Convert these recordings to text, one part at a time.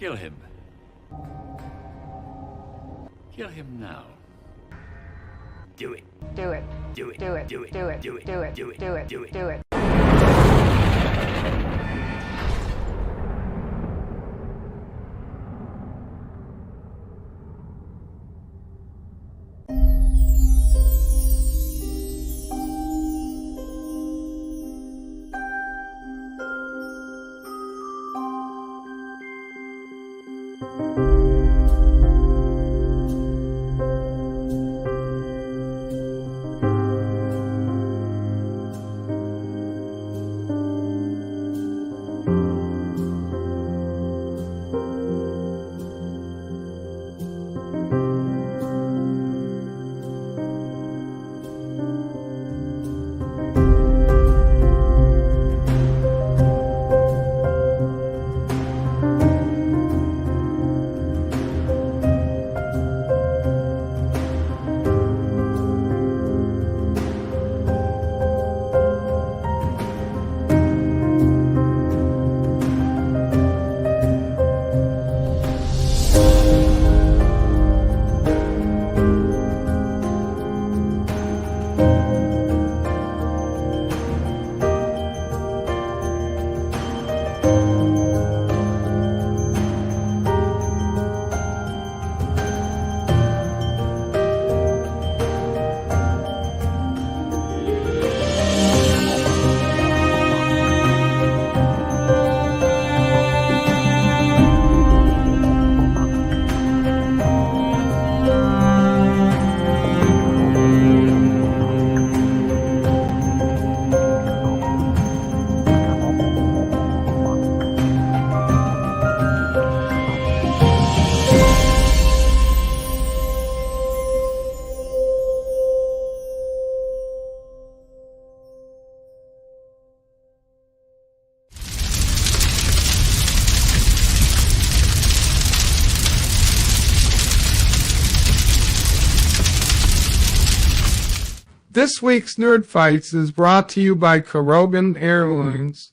Kill him. Kill him now. Do it. Do it. Do it. Do it. Do it. Do it. Do it. Do it. Do it. Do it. Do it. Do it. This week's Nerd Fights is brought to you by Korogan Airlines.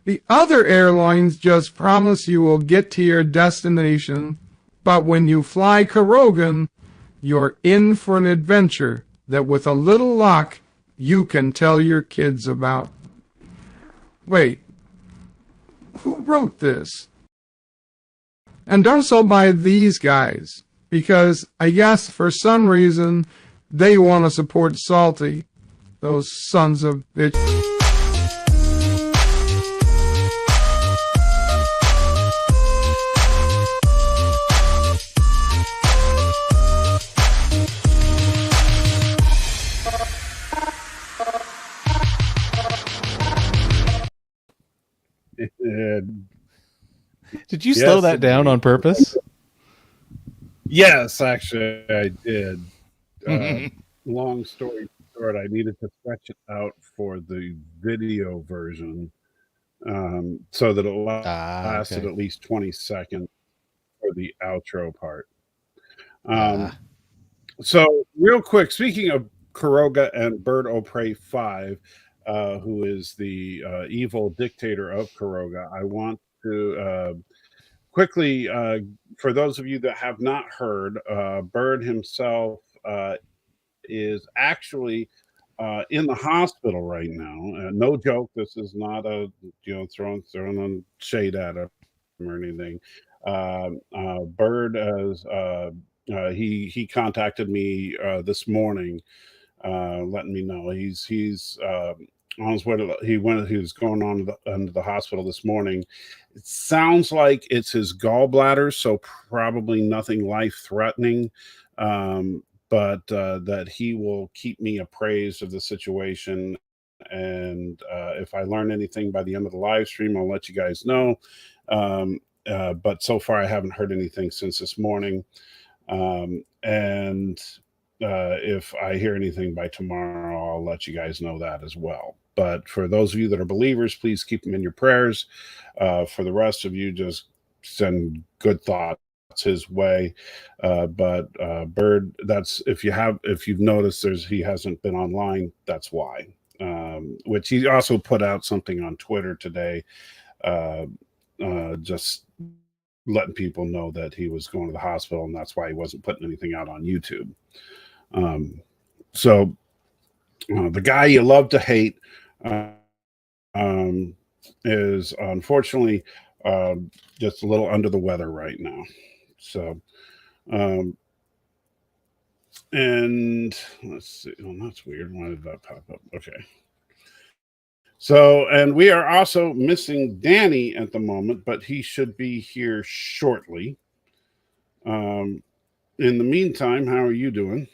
The other airlines just promise you will get to your destination, but when you fly Korogan, you're in for an adventure that with a little luck, you can tell your kids about. Wait, who wrote this? And also by these guys, because I guess for some reason, they want to support Salty. Those sons of bitch. Did you slow that down on purpose? Yes, actually, I did. Long story short, I needed to stretch it out for the video version so that it lasted at least 20 seconds for the outro part. So real quick, speaking of Koroga and Bird O'Prey 5, who is the evil dictator of Koroga, I want to quickly, for those of you that have not heard, Bird himself is actually in the hospital right now. No joke. This is not a throwing on shade at him or anything. Bird has he contacted me this morning, letting me know he's on his way to he was going on into the hospital this morning. It sounds like it's his gallbladder, so probably nothing life threatening. But that he will keep me appraised of the situation. And if I learn anything by the end of the live stream, I'll let you guys know. But so far, I haven't heard anything since this morning. And if I hear anything by tomorrow, I'll let you guys know that as well. But for those of you that are believers, please keep them in your prayers. For the rest of you, just send good thoughts his way. But Bird, that's if you've noticed he hasn't been online, that's why. Which he also put out something on Twitter today, just letting people know that he was going to the hospital, and that's why he wasn't putting anything out on YouTube. So the guy you love to hate is unfortunately just a little under the weather right now. So, and let's see. Oh, that's weird. Why did that pop up? Okay. So, and we are also missing Danny at the moment, but he should be here shortly. In the meantime, how are you doing?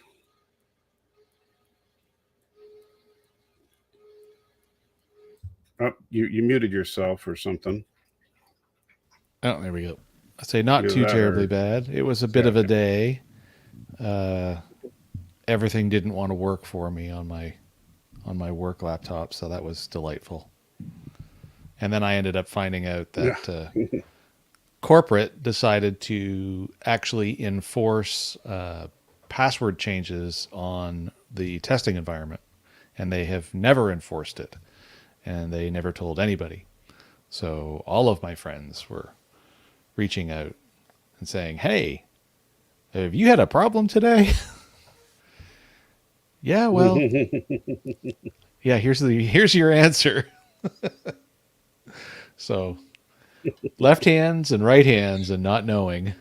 Oh, you muted yourself or something. Oh, there we go. I say not too terribly bad. It was a bit of a day. Everything didn't want to work for me on my work laptop, so that was delightful. And then I ended up finding out that corporate decided to actually enforce password changes on the testing environment, and they have never enforced it, and they never told anybody. So all of my friends were reaching out and saying, "Hey, have you had a problem today?" Yeah, well, yeah, here's your answer. So left hands and right hands and not knowing.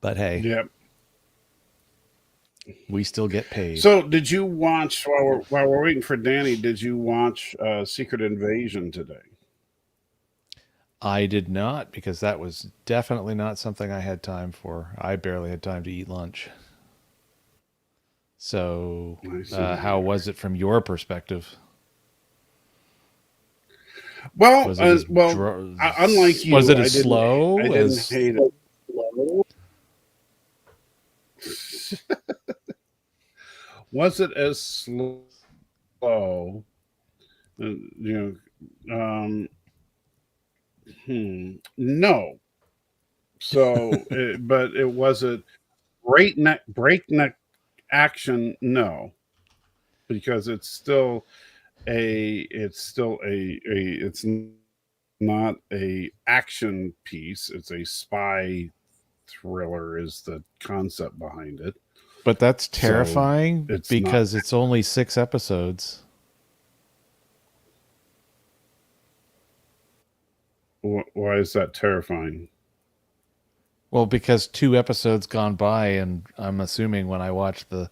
But hey, Yep. We still get paid. So did you watch, while we're waiting for Danny, did you watch Secret Invasion today? I did not, because that was definitely not something I had time for. I barely had time to eat lunch. So how was it from your perspective? Well, unlike you, was it as slow? I didn't hate it. Was it as slow? No. So, but it wasn't breakneck action. No, because it's not a action piece. It's a spy thriller is the concept behind it. But that's terrifying, because it's only 6 episodes. Why is that terrifying? Well, because 2 episodes gone by, and I'm assuming when I watch the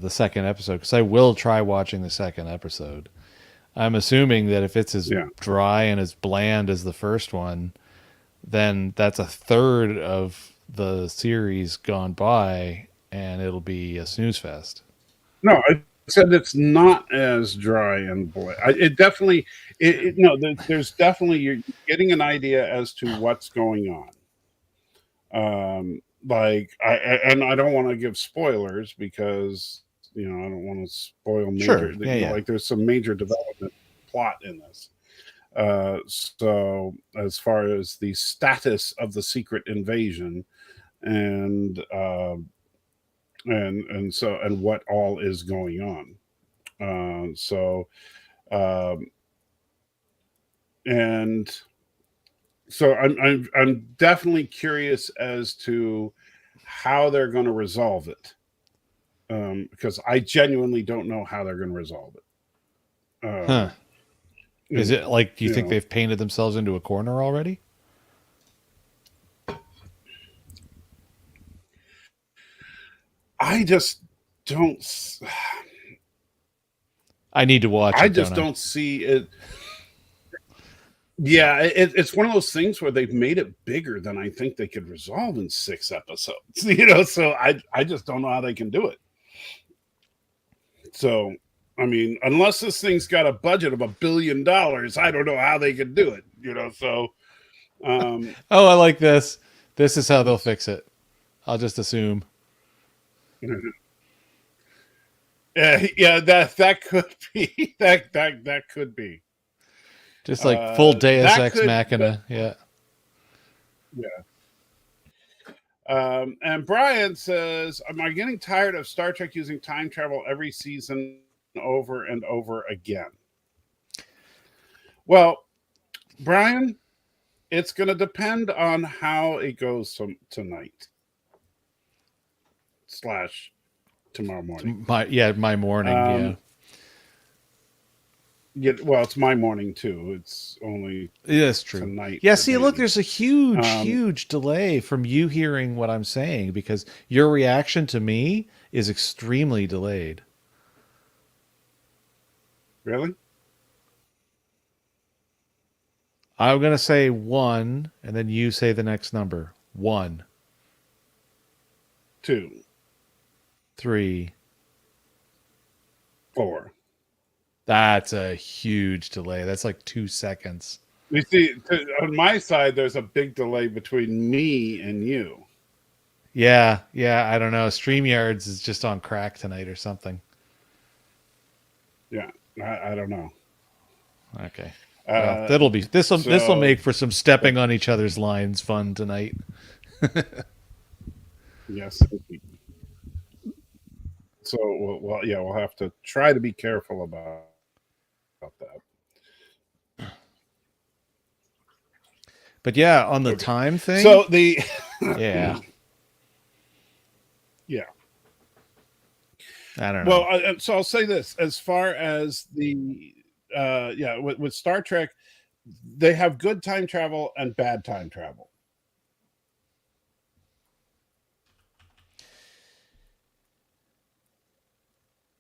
second episode, because I will try watching the second episode, I'm assuming that if it's as dry and as bland as the first one, then that's a third of the series gone by, and it'll be a snooze fest. No, I said it's not as dry and bland. There's definitely, you're getting an idea as to what's going on. I don't want to give spoilers, because I don't want to spoil major. Sure. Like there's some major development plot in this. So as far as the status of the secret invasion and what all is going on. So I'm definitely curious as to how they're going to resolve it, because I genuinely don't know how they're going to resolve it. Is it like, do you think they've painted themselves into a corner already? I just don't. I need to watch it. I just don't see it. Yeah, it's one of those things where they've made it bigger than I think they could resolve in 6 episodes. So I just don't know how they can do it. So, I mean, unless this thing's got a budget of $1 billion, I don't know how they could do it. So. Oh, I like this. This is how they'll fix it. I'll just assume. Yeah, that could be that could be just like full Deus Ex Machina. Yeah. And Brian says, "Am I getting tired of Star Trek using time travel every season over and over again?" Well, Brian, it's going to depend on how it goes tonight / tomorrow morning. My morning. Yeah. Yeah, well, it's my morning too. It's only That's true. tonight. Yeah, for see, look, me. there's a huge delay from you hearing what I'm saying because your reaction to me is extremely delayed. Really? I'm going to say 1, and then you say the next number. 1, 2, 3. 4. That's a huge delay. That's like 2 seconds. You see, on my side, there's a big delay between me and you. Yeah, I don't know. StreamYards is just on crack tonight or something. Yeah, I don't know. Okay. Well, this will make for some stepping on each other's lines fun tonight. Yes. So, we'll have to try to be careful about that. But yeah, on the time thing. So yeah. Yeah. I don't know. Well, so I'll say this: as far as the with Star Trek, they have good time travel and bad time travel.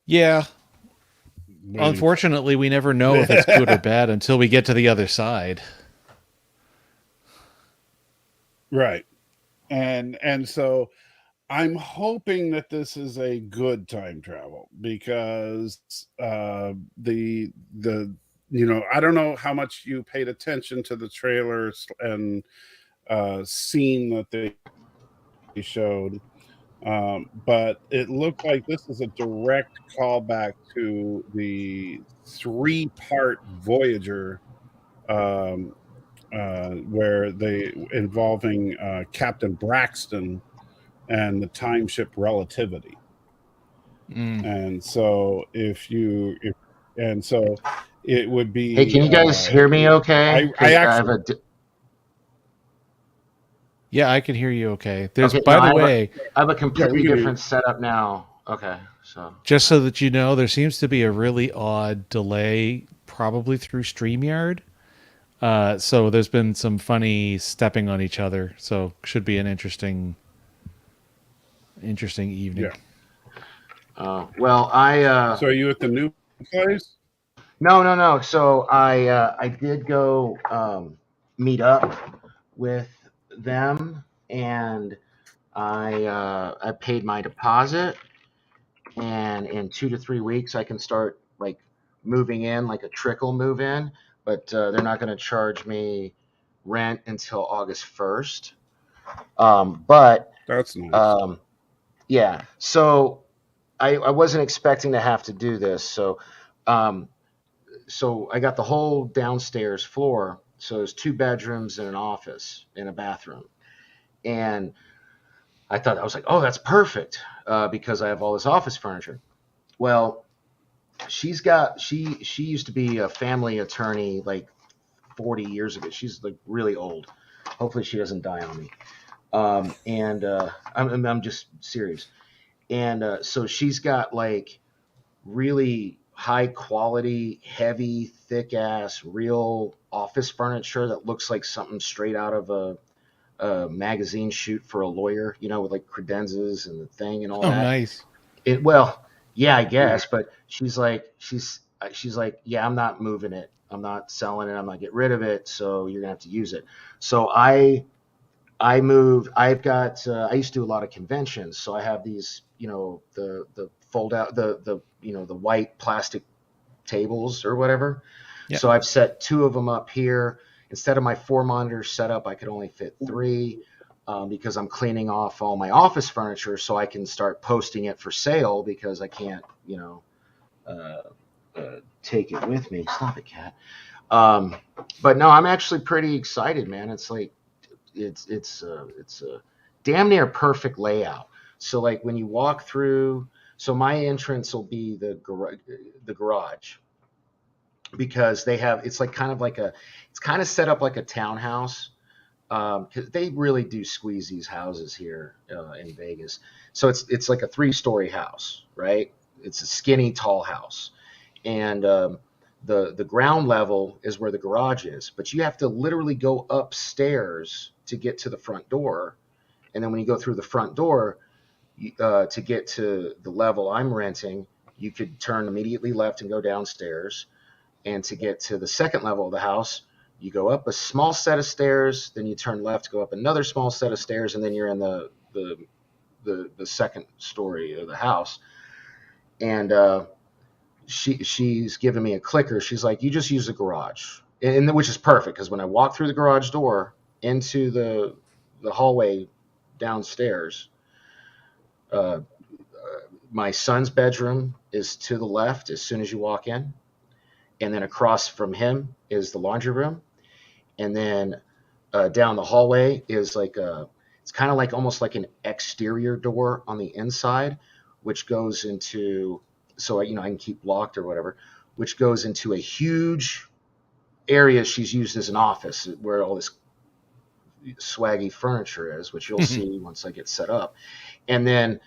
Yeah. Unfortunately, we never know if it's good or bad until we get to the other side. Right. And so I'm hoping that this is a good time travel because the I don't know how much you paid attention to the trailers and scene that they showed. But it looked like this is a direct callback to the 3-part Voyager, where they involving Captain Braxton and the time ship Relativity. And so it would be. Hey, can you guys hear me okay? Yeah, I can hear you okay. I have a completely different setup now. Okay, so just so that you know, there seems to be a really odd delay, probably through StreamYard. So there's been some funny stepping on each other. So should be an interesting evening. Yeah. So are you at the new place? No. So I did go meet up with them, and I paid my deposit, and in 2 to 3 weeks I can start like moving in, like a trickle move in, but they're not going to charge me rent until August 1st. But that's nice. Yeah, so I wasn't expecting to have to do this, so I got the whole downstairs floor. So there's 2 bedrooms and an office and a bathroom. And I was like, oh, that's perfect, because I have all this office furniture. Well, she used to be a family attorney like 40 years ago. She's like really old. Hopefully she doesn't die on me. I'm just serious. And so she's got like really high quality, heavy, thick ass, real office furniture that looks like something straight out of a magazine shoot for a lawyer, with like credenzas and the thing and all that. Oh, nice. Yeah, I guess. But she's like, yeah, I'm not moving it. I'm not selling it. I'm not getting rid of it. So you're gonna have to use it. So I moved. I used to do a lot of conventions. So I have these, the fold out, the white plastic tables or whatever. Yep. So I've set 2 of them up here. Instead of my 4 monitors set up, I could only fit 3, because I'm cleaning off all my office furniture so I can start posting it for sale, because I can't, take it with me. Stop it, cat. But no, I'm actually pretty excited, man. It's like, it's a damn near perfect layout. So like when you walk through, so my entrance will be the garage. because it's like it's kind of set up like a townhouse. Because they really do squeeze these houses here in Vegas. So it's like a 3-story house, right? It's a skinny, tall house, and the ground level is where the garage is. But you have to literally go upstairs to get to the front door, and then when you go through the front door to get to the level I'm renting, you could turn immediately left and go downstairs. And to get to the second level of the house, you go up a small set of stairs, then you turn left, go up another small set of stairs, and then you're in the second story of the house. And she's giving me a clicker. She's like, "You just use the garage," and which is perfect because when I walk through the garage door into the hallway downstairs, my son's bedroom is to the left as soon as you walk in, and then across from him is the laundry room. And then down the hallway is it's kind of like almost like an exterior door on the inside, which goes into, so I can keep locked or whatever, which goes into a huge area she's used as an office where all this swaggy furniture is, which you'll see once I get set up. And then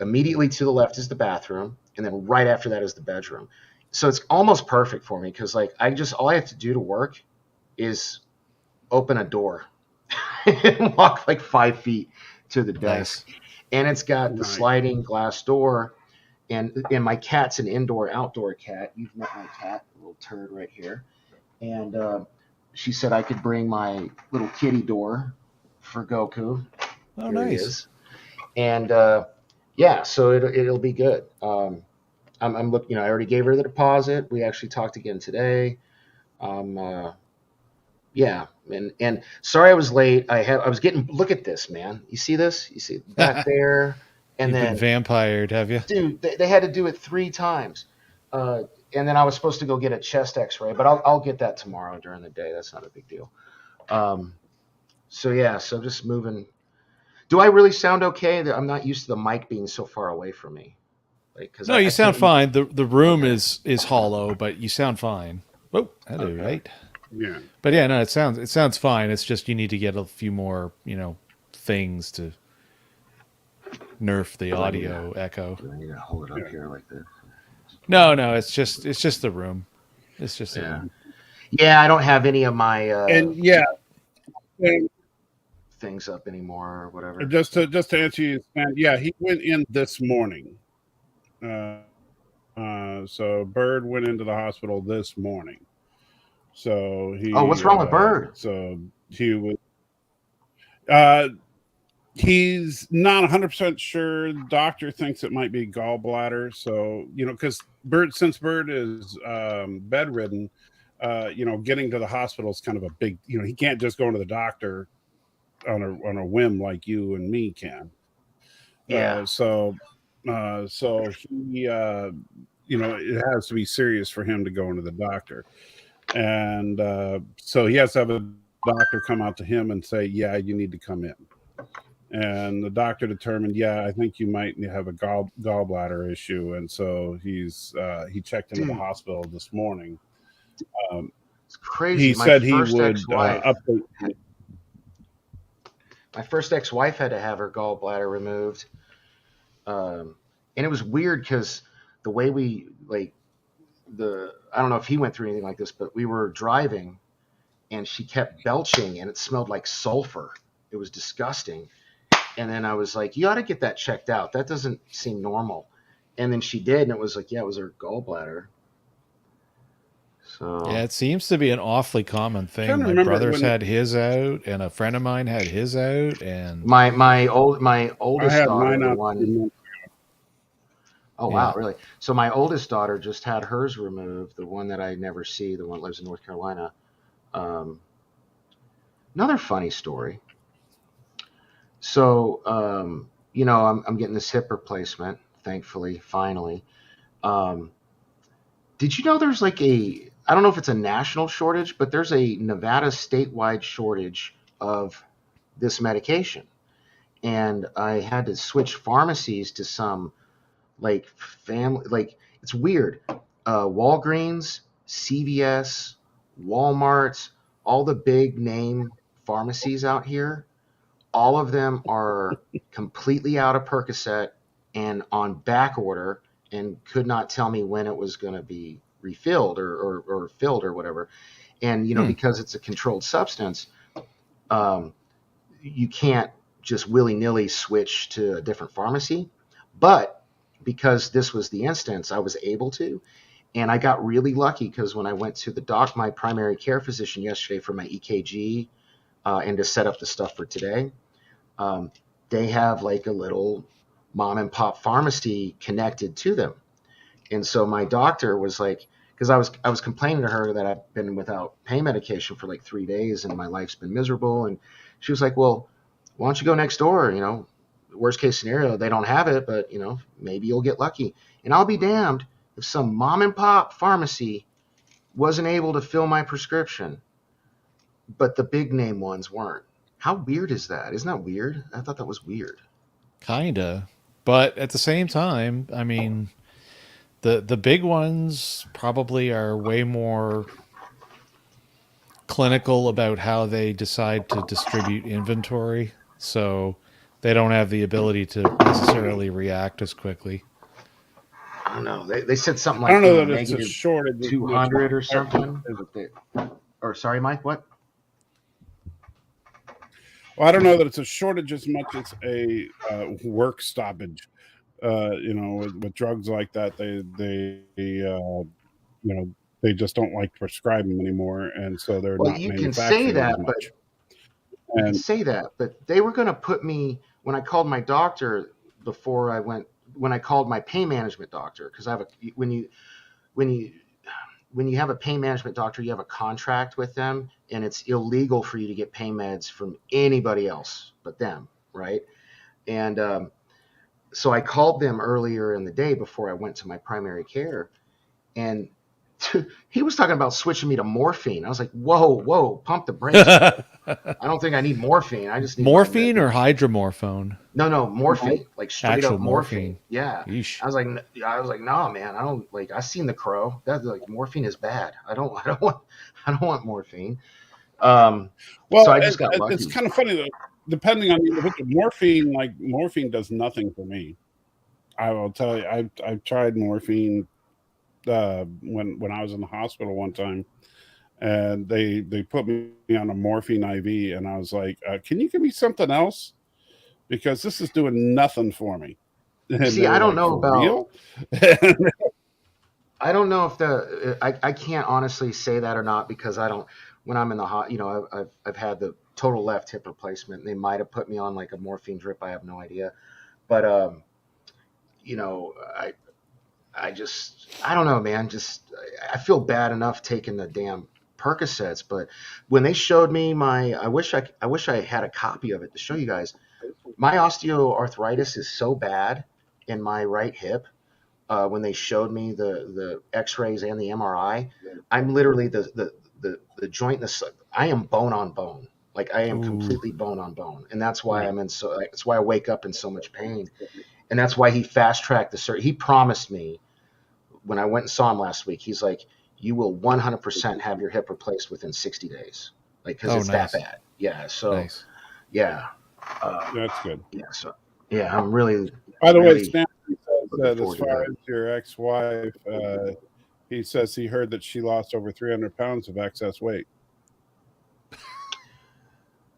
immediately to the left is the bathroom, and then right after that is the bedroom. So it's almost perfect for me because all I have to do to work is open a door and walk like 5 feet to the desk. Nice. And it's got the sliding glass door, and my cat's an indoor-outdoor cat. You've met my cat, a little turd right here. And she said I could bring my little kitty door for Goku. Oh, Here nice. It is. And so it'll be good. I'm looking. I already gave her the deposit. We actually talked again today. And sorry I was late. I was getting. Look at this, man. You see this? You see that there? And You've then been vampired, have you? Dude, they had to do it 3 times. And then I was supposed to go get a chest X-ray, but I'll get that tomorrow during the day. That's not a big deal. So just moving. Do I really sound okay? I'm not used to the mic being so far away from me. No, you sound fine. The room is hollow, but you sound fine. Oh, hello, okay. Right? Yeah. But yeah, no, it sounds fine. It's just you need to get a few more, things to nerf the audio echo. Do I need to hold it up here like this? No, it's just the room. It's just the room. Yeah, I don't have any of my and things up anymore or whatever. Just to answer you, yeah, he went in this morning. So Bird went into the hospital this morning. So he. Oh, what's wrong with Bird? So he was. He's not 100% sure. The doctor thinks it might be gallbladder. So because since Bird is bedridden, getting to the hospital is kind of a big. He can't just go to the doctor on a whim like you and me can. Yeah. So he, it has to be serious for him to go into the doctor. And so he has to have a doctor come out to him and say, yeah, you need to come in. And the doctor determined, yeah, I think you might have a gallbladder issue. And so he checked into the hospital this morning. It's crazy. He said he would update. My first ex-wife had to have her gallbladder removed. And it was weird because the way I don't know if he went through anything like this, but we were driving and she kept belching and it smelled like sulfur. It was disgusting. And then I was like, you ought to get that checked out. That doesn't seem normal. And then she did. And it was like, yeah, it was her gallbladder. So yeah, it seems to be an awfully common thing. My brother's had his out, and a friend of mine had his out, and my oldest daughter, the one. Oh wow, really? So my oldest daughter just had hers removed. The one that I never see, the one that lives in North Carolina. Another funny story. So I'm getting this hip replacement, thankfully, finally. Did you know there's I don't know if it's a national shortage, but there's a Nevada statewide shortage of this medication. And I had to switch pharmacies to some family, it's weird. Walgreens CVS, Walmart, all the big name pharmacies out here, all of them are completely out of Percocet and on back order and could not tell me when it was going to be refilled or filled or whatever. And, because it's a controlled substance, you can't just willy-nilly switch to a different pharmacy. But because this was the instance, I was able to. And I got really lucky because when I went to my primary care physician yesterday for my EKG and to set up the stuff for today, they have like a little mom and pop pharmacy connected to them. And so my doctor was like, because I was complaining to her that I've been without pain medication for like 3 days and my life's been miserable. And she was like, well, why don't you go next door? Worst case scenario, they don't have it, but maybe you'll get lucky. And I'll be damned if some mom and pop pharmacy wasn't able to fill my prescription, but the big name ones weren't. How weird is that? Isn't that weird? I thought that was weird. Kinda. But at the same time, I mean, the big ones probably are way more clinical about how they decide to distribute inventory. So they don't have the ability to necessarily react as quickly. I don't know. They said something like I don't know that it's a shortage 200 or something. Or sorry, Mike, what? Well, I don't know that it's a shortage as much as a work stoppage. With drugs like that, they just don't like to prescribe them anymore, and so they're not manufacturing as much. You can say that, but they were going to put me when I called my doctor before I went. When I called my pain management doctor, because when you have a pain management doctor, you have a contract with them, and it's illegal for you to get pain meds from anybody else but them, right? And so I called them earlier in the day before I went to my primary care, and he was talking about switching me to morphine. I was like, whoa, pump the brakes. I don't think I need morphine. I just need morphine or hydromorphone. No, morphine, like straight Actual up morphine. Yeah. Yeesh. I was like, nah, man, I don't like. I seen The Crow. That like morphine is bad. I don't want morphine. So I just got lucky. It's kind of funny though. Depending on the individual, morphine does nothing for me. I will tell you, I've tried morphine when I was in the hospital one time, and they put me on a morphine IV, and I was like, can you give me something else? Because this is doing nothing for me. And see, I don't know about real? I don't know if I can't honestly say that or not, because I don't, when I'm in the I've had the total left hip replacement. They might have put me on like a morphine drip. I have no idea. But, I don't know, man. I feel bad enough taking the damn Percocets, but when they showed me I wish I had a copy of it to show you guys. My osteoarthritis is so bad in my right hip. When they showed me the X-rays and the MRI, I'm literally the joint. I am bone on bone. Like I am completely bone on bone, and that's why that's why I wake up in so much pain, and that's why he fast tracked the surgery. He promised me when I went and saw him last week. He's like, you will 100% have your hip replaced within 60 days, like because it's nice. that bad. Yeah. So nice. Yeah. That's good. Yeah. So yeah, I'm really. By the really way, Stanley said as far as your ex-wife, he says he heard that she lost over 300 pounds of excess weight.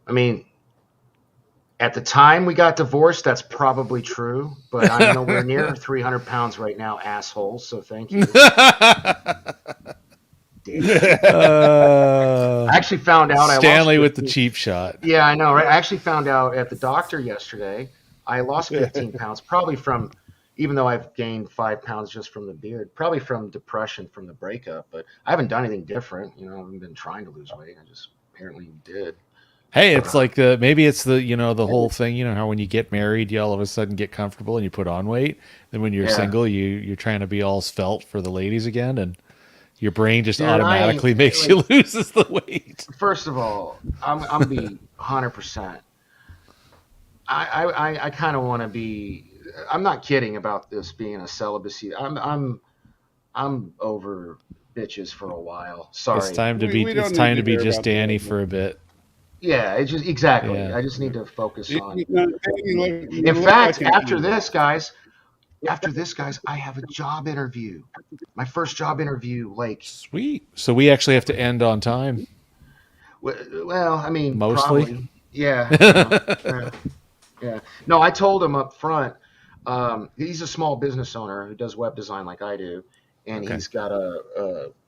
I mean, at the time we got divorced, that's probably true, but I'm nowhere near 300 pounds right now, asshole. So thank you. I actually found out Stanley with the cheap shot. Yeah, I know, right? I actually found out at the doctor yesterday I lost 15 pounds, probably from, even though I've gained 5 pounds just from the beard, probably from depression from the breakup. But I haven't done anything different. I haven't been trying to lose weight. I just apparently did. Hey, it's like maybe it's the the whole thing. How when you get married, you all of a sudden get comfortable and you put on weight. Then when you're single, you're trying to be all svelte for the ladies again, and your brain just automatically makes you loses the weight. First of all, I'm be 100%. I kind of want to be. I'm not kidding about this being a celibacy. I'm over bitches for a while. Sorry. It's time to We be. don't It's need time to to be hear just about the Danny old for a bit. Yeah, it's just exactly. Yeah. I just need to focus on. You In look fact, like an after evil. this, guys, I have a job interview. My first job interview, like, Sweet. So we actually have to end on time, well, I mean, mostly. probably, yeah, you know, yeah. No, I told him up front. He's a small business owner who does web design like I do, and Okay. he's got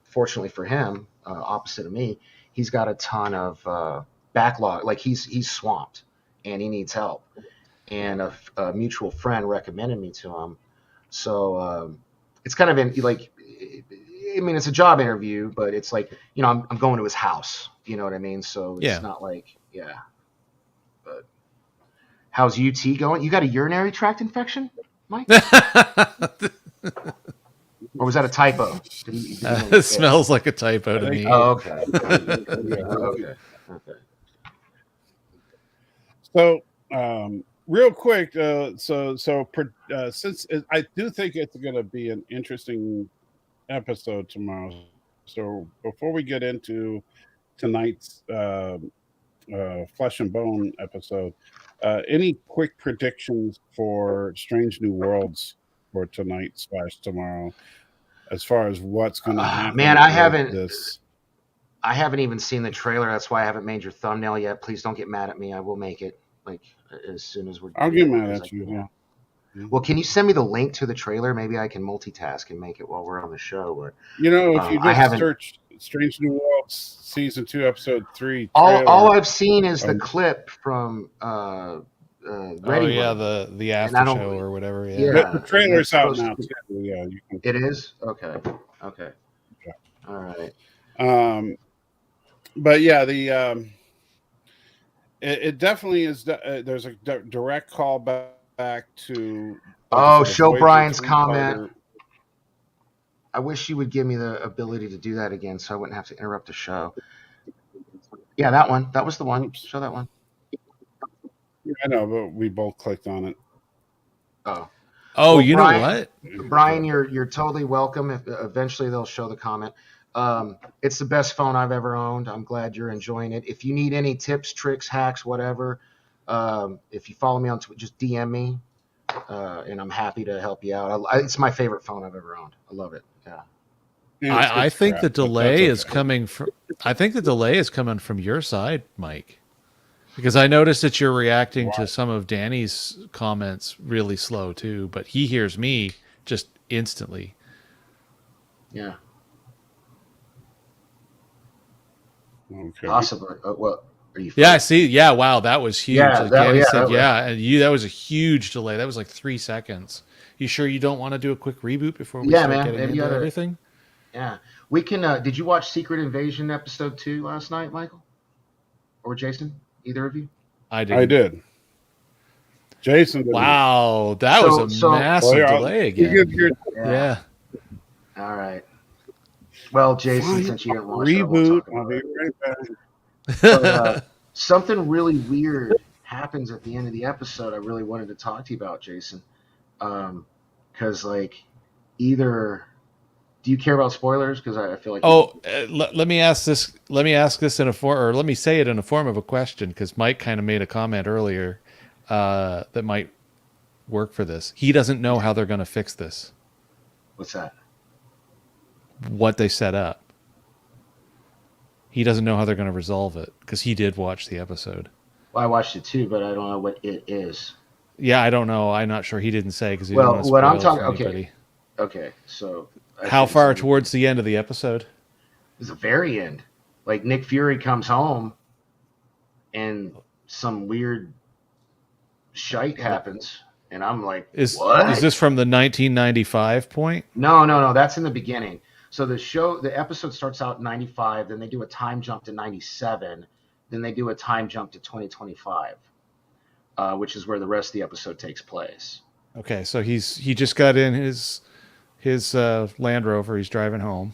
fortunately for him, opposite of me, he's got a ton of backlog. Like he's swamped, and he needs help. And a mutual friend recommended me to him. So it's kind of like, I mean, it's a job interview, but it's like, you know, I'm going to his house. You know what I mean? So it's Yeah. not like, yeah. But how's UT going? You got a urinary tract infection, Mike? Or was that a typo? Did he make It smells like a typo to me. Oh, okay. Okay. So, real quick, since I do think it's going to be an interesting episode tomorrow, so before we get into tonight's Flesh and Bone episode, any quick predictions for Strange New Worlds for tonight / tomorrow, as far as what's going to happen? Man, I haven't even seen the this. trailer. That's why I haven't made your thumbnail yet. Please don't get mad at me. I will make it, like, as soon as we're. I'll get mad at you. Yeah. Well, can you send me the link to the trailer? Maybe I can multitask and make it while we're on the show. But You know, if you I just haven't. search Strange New Worlds season 2, episode 3, All I've seen is the clip from Ready yeah, Room. the And after show or whatever. Yeah. Yeah. the trailer's out supposed now to- too. Yeah, you can. It is? Okay. Yeah. All right. But yeah, it definitely is. There's a direct call back to. Oh, the show Voyager Brian's 3-parter. comment. I wish you would give me the ability to do that again so I wouldn't have to interrupt the show. Yeah, that one. That was the one. Oops. Show that one. I know, but we both clicked on it. Oh. Oh, Well, you Brian- know what? Brian, you're totally welcome. If eventually they'll show the comment. It's the best phone I've ever owned. I'm glad you're enjoying it. If you need any tips, tricks, hacks, whatever, if you follow me on Twitter, just DM me, and I'm happy to help you out. It's my favorite phone I've ever owned. I love it. Yeah. Yeah, I it's think crap, the but delay that's is okay. coming from. I think the delay is coming from your side, Mike, because I noticed that you're reacting to some of Danny's comments really slow too, but he hears me just instantly. Yeah. Okay. Possibly. Well, are you? Yeah, I see. Yeah, wow, that was huge. Yeah, Like that- Danny yeah, said, that was- yeah, and that was a huge delay. That was like 3 seconds. You sure you don't want to do a quick reboot before we Yeah, start man, getting maybe into you oughta- everything? Yeah. We can. Did you watch Secret Invasion episode 2 last night, Michael? Or Jason? Either of you? I did. I did. Jason. Didn't. Wow, that was a massive Well, yeah, delay you again. give your Yeah. All right. Well, Jason, Fine, since you didn't watch it, I won't reboot. talk I'll about be it. right back. But, something really weird happens at the end of the episode. I really wanted to talk to you about, Jason, because like, either do you care about spoilers? Because I feel like Let me ask this. Let me ask this in a form, or let me say it in a form of a question, because Mike kind of made a comment earlier that might work for this. He doesn't know how they're going to fix this. what's that? What they set up. He doesn't know how they're going to resolve it because he did watch the episode. Well, I watched it too, but I don't know what it is. Yeah, I don't know. I'm not sure. He didn't say because he Well, didn't want to what I'm spoil it talking- for okay. anybody. Okay, so How far towards the end of the episode? It's the very end. Like Nick Fury comes home, and some weird shite happens, and I'm like, what? Is this from the 1995 point? No. That's in the beginning. So the episode starts out in 95, then they do a time jump to 97, then they do a time jump to 2025, which is where the rest of the episode takes place. Okay, so he just got in his Land Rover. He's driving home.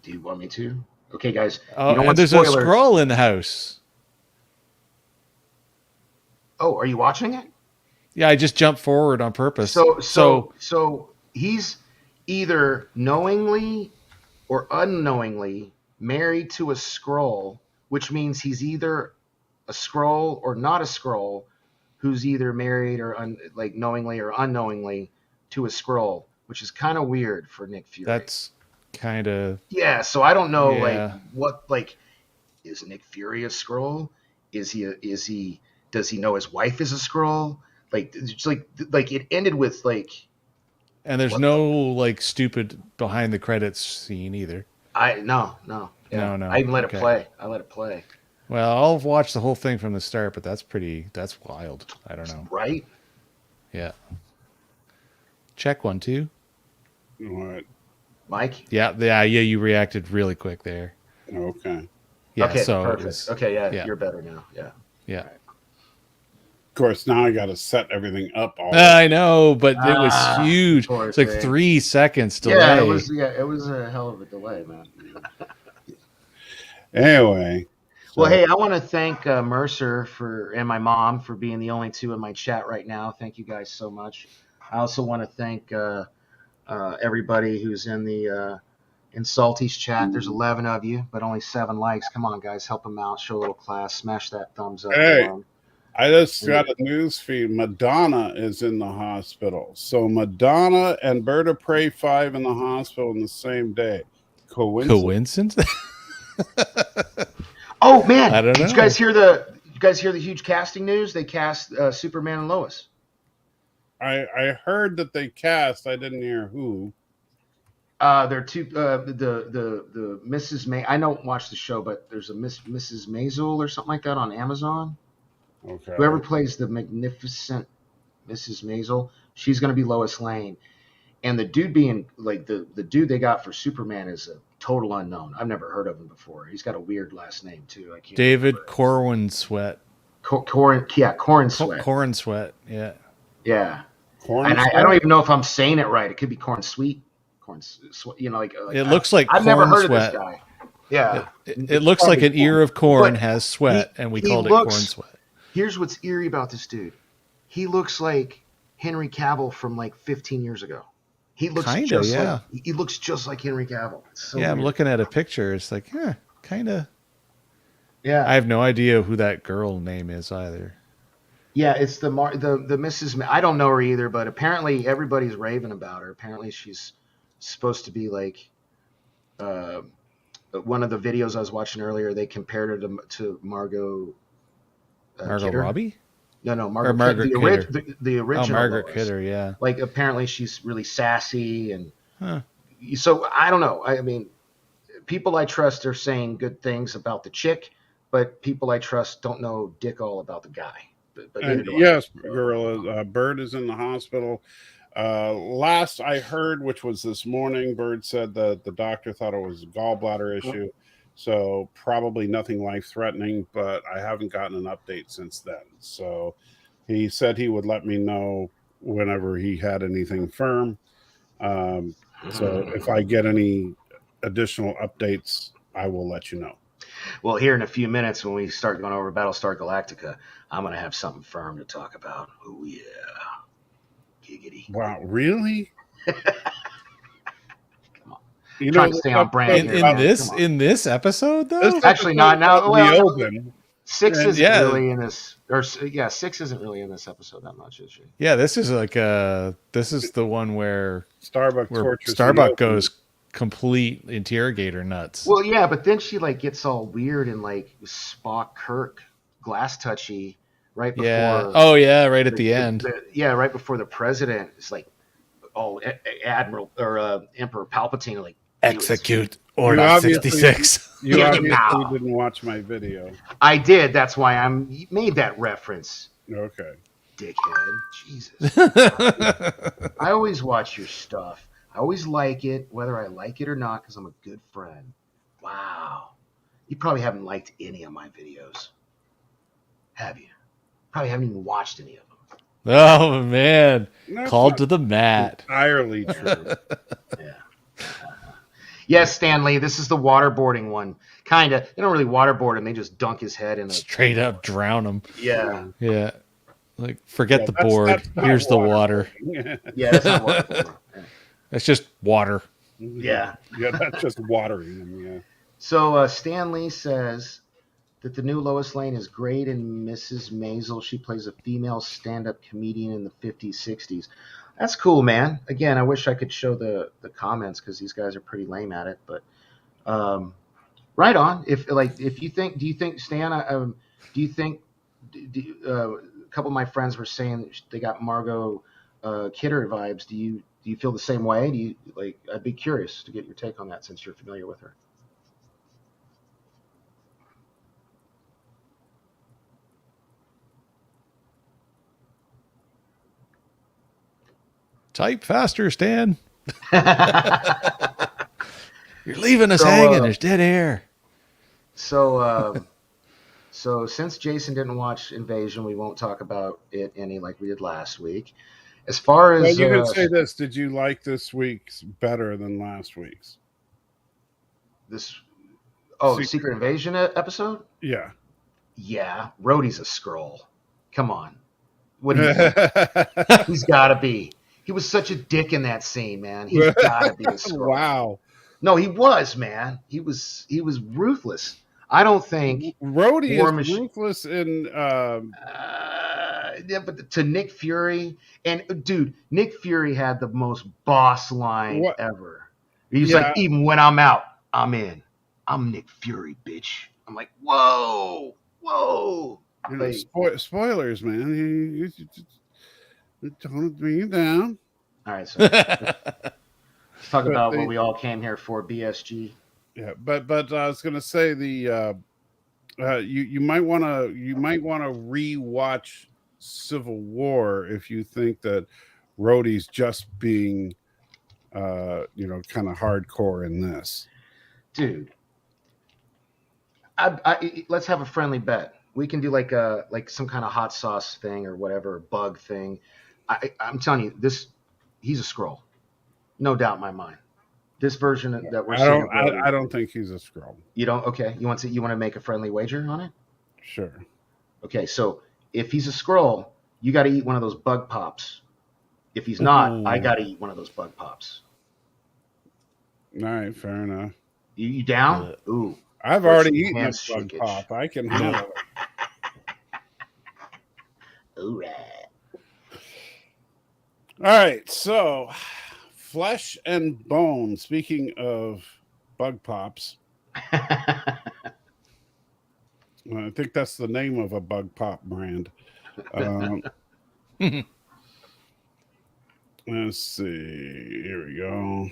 Do you want me to? Okay, guys. Oh, you don't and want there's spoilers. a scroll in the house. Oh, are you watching it? Yeah, I just jumped forward on purpose. So he's either knowingly or unknowingly married to a Skrull, which means he's either a Skrull or not a Skrull, who's either married or like knowingly or unknowingly to a Skrull, which is kind of weird for Nick Fury. That's kind of So I don't know is Nick Fury a Skrull? Does he know his wife is a Skrull? Like it's like it ended with like. And there's no like stupid behind the credits scene either. No. I even let it play. Well, I'll watch the whole thing from the start, but that's wild. I don't know. Right? Yeah. Check 1, 2. What? Mike? Yeah, you reacted really quick there. Okay. Yeah, okay, so perfect. Okay, you're better now. Yeah. Yeah. Right. Of course, now I got to set everything up. I know, but it was huge. It's like 3 seconds delay. Yeah, it was a hell of a delay, man. Anyway. Well, hey, I want to thank Mercer and my mom for being the only two in my chat right now. Thank you guys so much. I also want to thank everybody who's in the in Salty's chat. There's 11 of you, but only 7 likes. Come on, guys, help them out. Show a little class. Smash that thumbs up. Hey, I just got a news feed. Madonna is in the hospital. So Madonna and Bird of Prey 5 in the hospital in the same day. Coincidence? Oh man! I don't know. Did you guys hear the huge casting news? They cast Superman and Lois. I heard that they cast. I didn't hear who. They're two. The Mrs. May. I don't watch the show, but there's a Mrs. Maisel or something like that on Amazon. Okay. Whoever plays the magnificent Mrs. Maisel, she's going to be Lois Lane. And the dude being like the dude they got for Superman is a total unknown. I've never heard of him before. He's got a weird last name too. I can't. David Corwin Sweat. Corwin Sweat. Corwin Sweat. Yeah. Yeah. And I don't even know if I'm saying it right. It could be Corn Sweet. Corn Sweat. You know, like it looks like I've corn never heard sweat. of this guy. Yeah. It looks like an ear of corn has sweat, and we called it Corn Sweat. Here's what's eerie about this dude. He looks like Henry Cavill from like 15 years ago. He looks he looks just like Henry Cavill. So I'm looking at a picture. It's like, kind of. Yeah. I have no idea who that girl name is either. Yeah, it's the Mrs. I don't know her either, but apparently everybody's raving about her. Apparently she's supposed to be like one of the videos I was watching earlier. They compared her to Margot. Margot Kidder. Robbie? No, Margaret Kidder. The original. Oh, Margaret Lois. Kidder, yeah. Like apparently she's really sassy and so I don't know. I mean, people I trust are saying good things about the chick, but people I trust don't know dick all about the guy. But yes, Gorilla. Bird is in the hospital. Last I heard, which was this morning, Bird said that the doctor thought it was a gallbladder issue. So probably nothing life-threatening, but I haven't gotten an update since then. So he said he would let me know whenever he had anything firm. So if I get any additional updates, I will let you know. Well, here in a few minutes when we start going over Battlestar Galactica, I'm going to have something firm to talk about. Oh, yeah. Giggity. Wow, really? You trying to stay on brand in this episode though. Actually, not now. Well, open. 6 isn't really in this. 6 isn't really in this episode that much, is she? Yeah, this is like this is the one where Starbuck goes complete interrogator nuts. Well, yeah, but then she like gets all weird and like Spock Kirk glass touchy right before. Yeah. Oh yeah, right at the end. Right before the president is like, Admiral or Emperor Palpatine like. Execute Order 66. You obviously didn't watch my video. I did. That's why I made that reference. Okay. Dickhead. Jesus. I always watch your stuff. I always like it, whether I like it or not, because I'm a good friend. Wow. You probably haven't liked any of my videos. Have you? Probably haven't even watched any of them. Oh, man. That's Called to the mat. Entirely true. Yeah. Yes, Stanley, this is the waterboarding one. Kind of. They don't really waterboard him. They just dunk his head in straight up drown him. Yeah. Yeah. Like, forget the board. Here's the water. Yeah, that's not waterboarding. It's just water. Yeah. Yeah, that's just watering them. Yeah. So Stan Lee says that the new Lois Lane is great in Mrs. Maisel. She plays a female stand-up comedian in the 50s, 60s. That's cool, man. Again, I wish I could show the comments because these guys are pretty lame at it. But right on. If you think, do you think Stan? Do you think? A couple of my friends were saying that they got Margot Kidder vibes. Do you feel the same way? Do you like? I'd be curious to get your take on that since you're familiar with her. Type faster, Stan. You're leaving us hanging. There's dead air. So since Jason didn't watch Invasion, we won't talk about it any like we did last week. As far as you can say this, did you like this week's better than last week's? The Secret Invasion episode? Yeah. Yeah, Rhodey's a Skrull. Come on. What do you think? He's got to be. He was such a dick in that scene, man. He's got to be a Skrull. Wow. No, he was, man. He was ruthless. I don't think Rhodey is ruthless in yeah, but to Nick Fury, and dude, Nick Fury had the most boss line ever. He's like, even when I'm out, I'm in. I'm Nick Fury, bitch. I'm like, whoa. Like, spoilers, man. You don't bring you down. All right, so let's talk about what we all came here for, BSG. Yeah, but I was gonna say you might want to rewatch Civil War if you think that Rhodey's just being kind of hardcore in this. Dude, let's have a friendly bet. We can do like some kind of hot sauce thing or whatever, bug thing. I'm telling you, he's a Skrull, no doubt in my mind. This version that we're seeing. I don't think he's a Skrull. You don't? Okay. You want to make a friendly wager on it? Sure. Okay. So if he's a Skrull, you got to eat one of those bug pops. If he's not, I got to eat one of those bug pops. All right. Fair enough. You down? Ooh. I've already eaten a bug pop. I can handle it. All right. All right. So, Flesh and Bone. Speaking of bug pops, I think that's the name of a bug pop brand. Let's see. Here we go.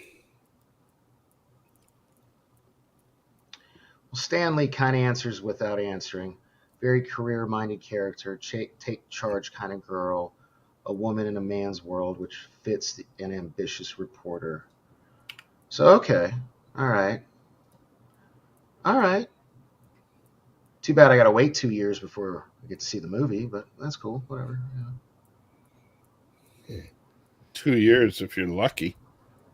Well, Stanley kind of answers without answering. Very career-minded character, take charge kind of girl, a woman in a man's world, which fits an ambitious reporter. So, okay. All right. Too bad I got to wait 2 years before I get to see the movie, but that's cool. Whatever. Yeah. 2 years if you're lucky.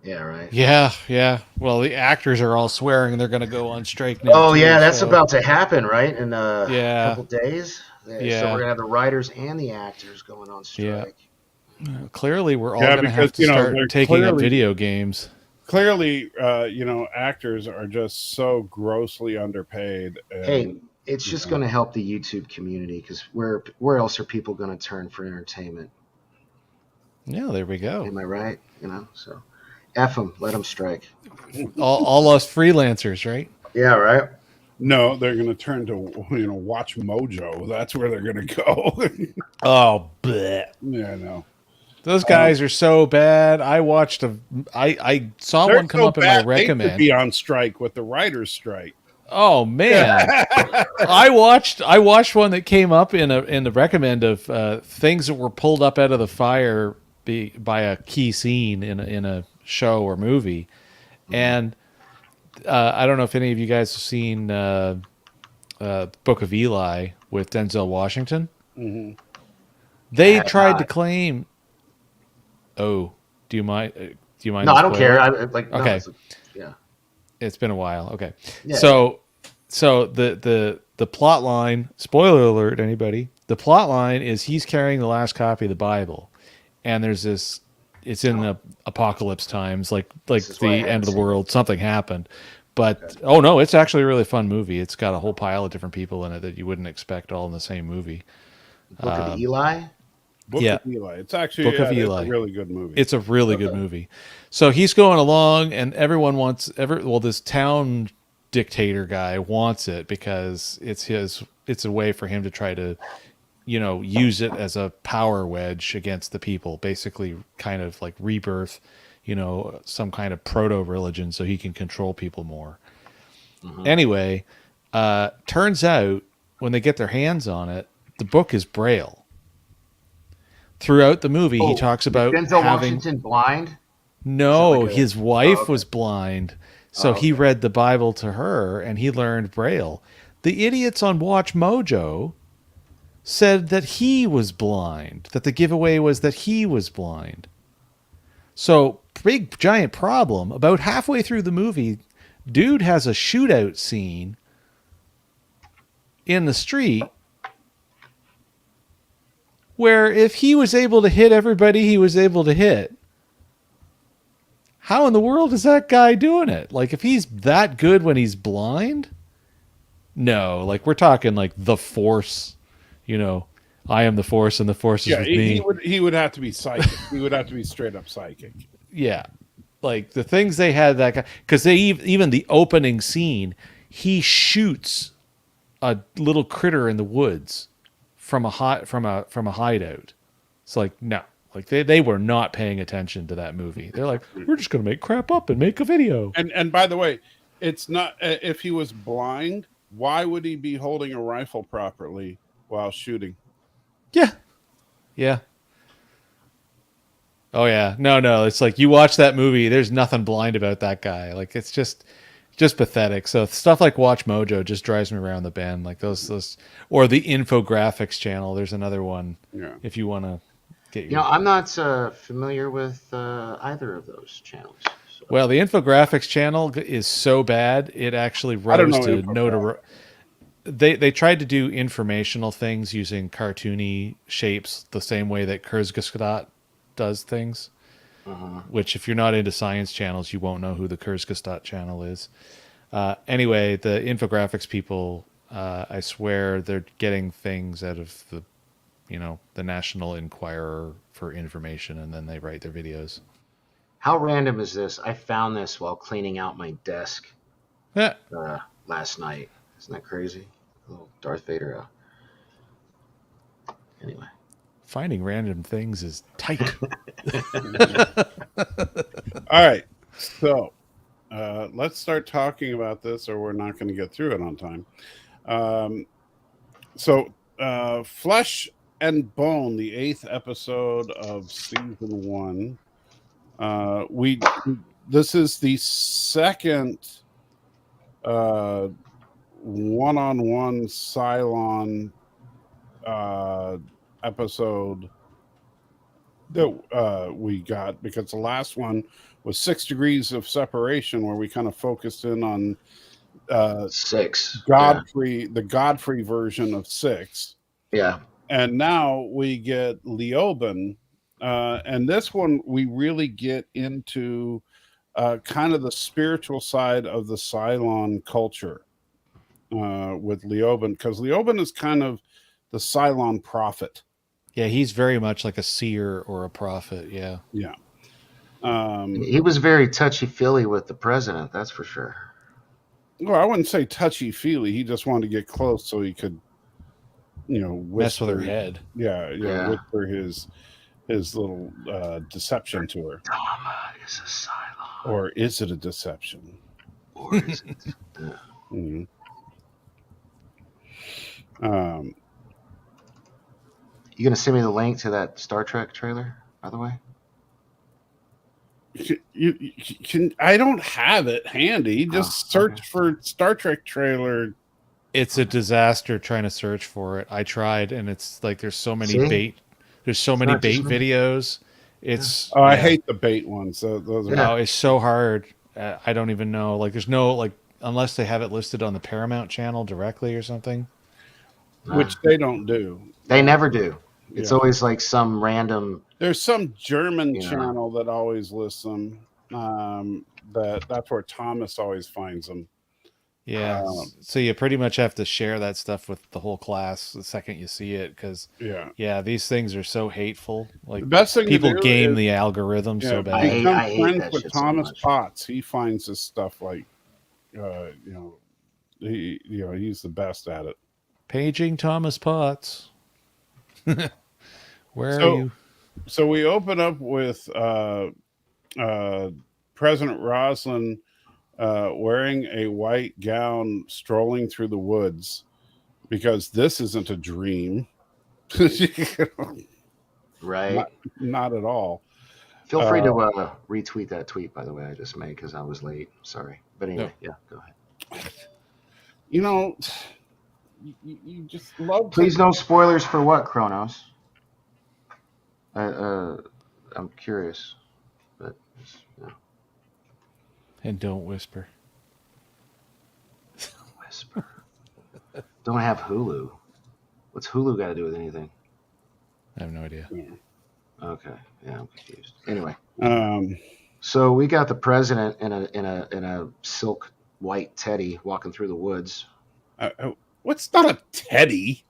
Yeah, right. Yeah. Well, the actors are all swearing they're going to go on strike now. Oh, yeah, that's about to happen, right? In a couple days. Yeah. So we're going to have the writers and the actors going on strike. Yeah. Clearly, we're all going to have to start taking up video games. Clearly, actors are just so grossly underpaid. Hey, it's just going to help the YouTube community because where else are people going to turn for entertainment? Yeah, there we go. Am I right? So F them, let them strike. all us freelancers, right? Yeah, right. No, they're going to turn to Watch Mojo. That's where they're going to go. Oh, bleh. Yeah, no. Those guys are so bad. I saw one come up in my recommend. They could be on strike with the writers' strike. Oh man, I watched one that came up in the recommend of things that were pulled up out of the fire by a key scene in a show or movie, and I don't know if any of you guys have seen Book of Eli with Denzel Washington. Mm-hmm. They tried to claim. Oh, do you mind? No, I don't care. Okay. Yeah. It's been a while. Okay. Yeah. So the plot line, spoiler alert, anybody, the plot line is he's carrying the last copy of the Bible. And there's this it's in the apocalypse times, like is the why I end of haven't the seen it. world. Something happened, but oh no, it's actually a really fun movie. It's got a whole pile of different people in it that you wouldn't expect all in the same movie. Book of Eli. Book Yeah. of Eli. It's actually Book of it's Eli. a really good movie. It's a really good movie. So he's going along, and everyone wants this town dictator guy wants it because it's a way for him to try to, use it as a power wedge against the people, basically kind of like rebirth, some kind of proto religion so he can control people more. Anyway, turns out when they get their hands on it, the book is Braille. Throughout the movie, he talks about Denzel having Washington blind. no, like a- his wife okay. was blind, so he read the Bible to her and he learned Braille. The idiots on Watch Mojo said that he was blind, that the giveaway was that he was blind. So, big giant problem. About halfway through the movie, dude has a shootout scene in the street where if he was able to hit everybody he was able to hit, how in the world is that guy doing it? Like, if he's that good when he's blind? No, like, we're talking like the Force, I am the Force and the Force is with me. He would have to be psychic. He would have to be straight up psychic. Yeah. Like, the things they had that guy, because even the opening scene, he shoots a little critter in the woods from a hideout. It's like, no. Like, they were not paying attention to that movie. They're like, we're just going to make crap up and make a video. And by the way, it's not if he was blind, why would he be holding a rifle properly while shooting? Yeah. Yeah. Oh, yeah. No. It's like, you watch that movie, there's nothing blind about that guy. Like, it's just pathetic. So stuff like Watch Mojo just drives me around the bend. Like those, or the Infographics channel. There's another one. Yeah. If you want to get your... I'm not familiar with either of those channels. So. Well, the Infographics channel is so bad, it actually rose to notoriety. They tried to do informational things using cartoony shapes the same way that Kurzgesagt does things. Which, if you're not into science channels, you won't know who the Kurzgesagt channel is. Anyway, the Infographics people, I swear they're getting things out of the National Enquirer for information, and then they write their videos. How random is this? I found this while cleaning out my desk Yeah. last night. Isn't that crazy? A little Darth Vader. Anyway. Finding random things is tight. All right. So let's start talking about this, or we're not going to get through it on time. Flesh and Bone, the 8th episode of season 1. This is the second one-on-one Cylon episode that we got, because the last one was 6 Degrees of Separation, where we kind of focused in on 6 Godfrey, the Godfrey version of 6. Yeah. And now we get Leoben, and this one we really get into kind of the spiritual side of the Cylon culture with Leoben, because Leoben is kind of the Cylon prophet. Yeah, he's very much like a seer or a prophet. Yeah. Yeah. He was very touchy-feely with the president, that's for sure. Well, I wouldn't say touchy-feely. He just wanted to get close so he could, mess with her head. Yeah. Whisper his little deception to her. Dharma is a Cylon. Or is it a deception? Or is it? Mm-hmm. You gonna send me the link to that Star Trek trailer, by the way? You can. I don't have it handy. Just search for Star Trek trailer. It's a disaster trying to search for it. I tried, and it's like there's so many bait. There's so many bait videos. It's I hate the bait ones. Those are it's so hard. I don't even know. Like, there's no unless they have it listed on the Paramount channel directly or something. Which they don't do. They never do. It's Yeah. always like some random. There's some German Yeah. channel that always lists them. That's where Thomas always finds them. Yeah. So you pretty much have to share that stuff with the whole class the second you see it, because these things are so hateful. Like, the best thing people to do game is, the algorithm so bad. Become I hate friends that with shit so Thomas much. Potts. He finds this stuff like, he's the best at it. Paging Thomas Potts. Where are you? So we open up with President Roslin wearing a white gown, strolling through the woods, because this isn't a dream. Right. Not at all. Feel free to retweet that tweet, by the way, I just made because I was late. Sorry. But anyway, go ahead. You just love. Please, no spoilers for what, Kronos? I'm curious, but And don't whisper. Whisper. Don't have Hulu. What's Hulu got to do with anything? I have no idea. Okay, yeah, I'm confused. Anyway, so we got the president in a silk white teddy walking through the woods. What's not a teddy?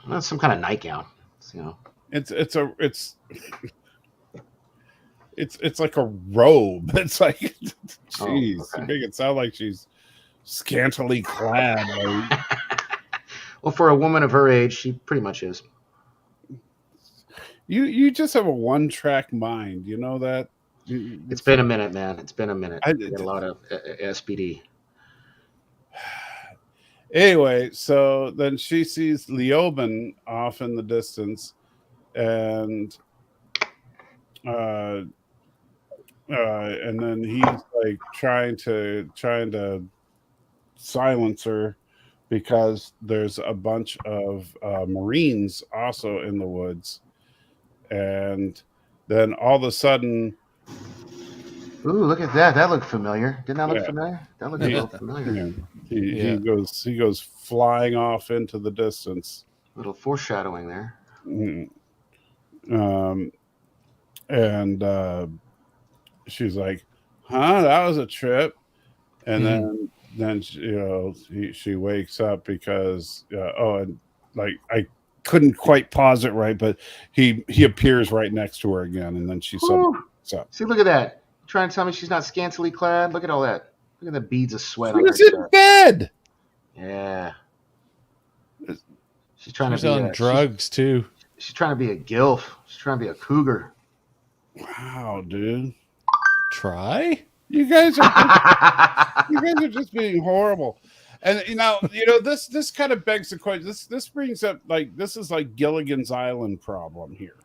That's some kind of nightgown. It's like a robe. It's like, jeez, you make it sound like she's scantily clad. Well, for a woman of her age, she pretty much is. You just have a one-track mind. You know that? It's been a minute, man. It's been a minute. I got a lot of SPD. Anyway, so then she sees Leoben off in the distance, and then he's like trying to silence her, because there's a bunch of Marines also in the woods, and then all of a sudden, ooh, look at that! That looked familiar. Didn't that look familiar? That looked a little familiar. He goes flying off into the distance. A little foreshadowing there. And she's like, "Huh, that was a trip." And then she wakes up because and like I couldn't quite pause it right, but he appears right next to her again, and then she wakes up. See, look at that. Trying to tell me she's not scantily clad? Look at all that. Look at the beads of sweat on her She's in bed. Yeah. She's trying to be on drugs too. She's trying to be a gilf. She's trying to be a cougar. Wow, dude. Try? You guys are just being horrible. And this kind of begs the question. This brings up, like, this is like Gilligan's Island problem here.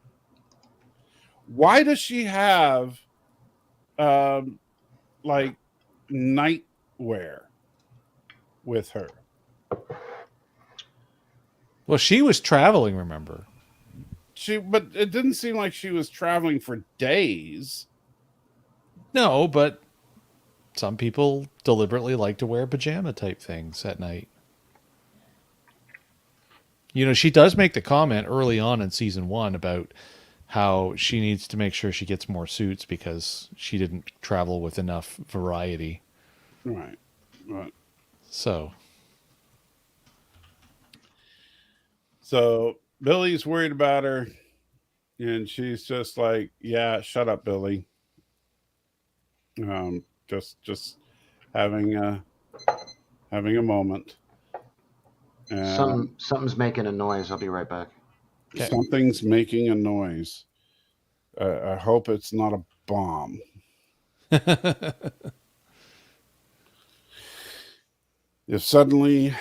Why does she have like nightwear with her? Well, she was traveling, remember? But it didn't seem like she was traveling for days. No, but some people deliberately like to wear pajama type things at night. She does make the comment early on in season 1 about how she needs to make sure she gets more suits because she didn't travel with enough variety. Right. So Billy's worried about her, and she's just like, "Yeah, shut up, Billy." Just having a moment. Something's making a noise. I'll be right back. Okay. Something's making a noise. I hope it's not a bomb. If suddenly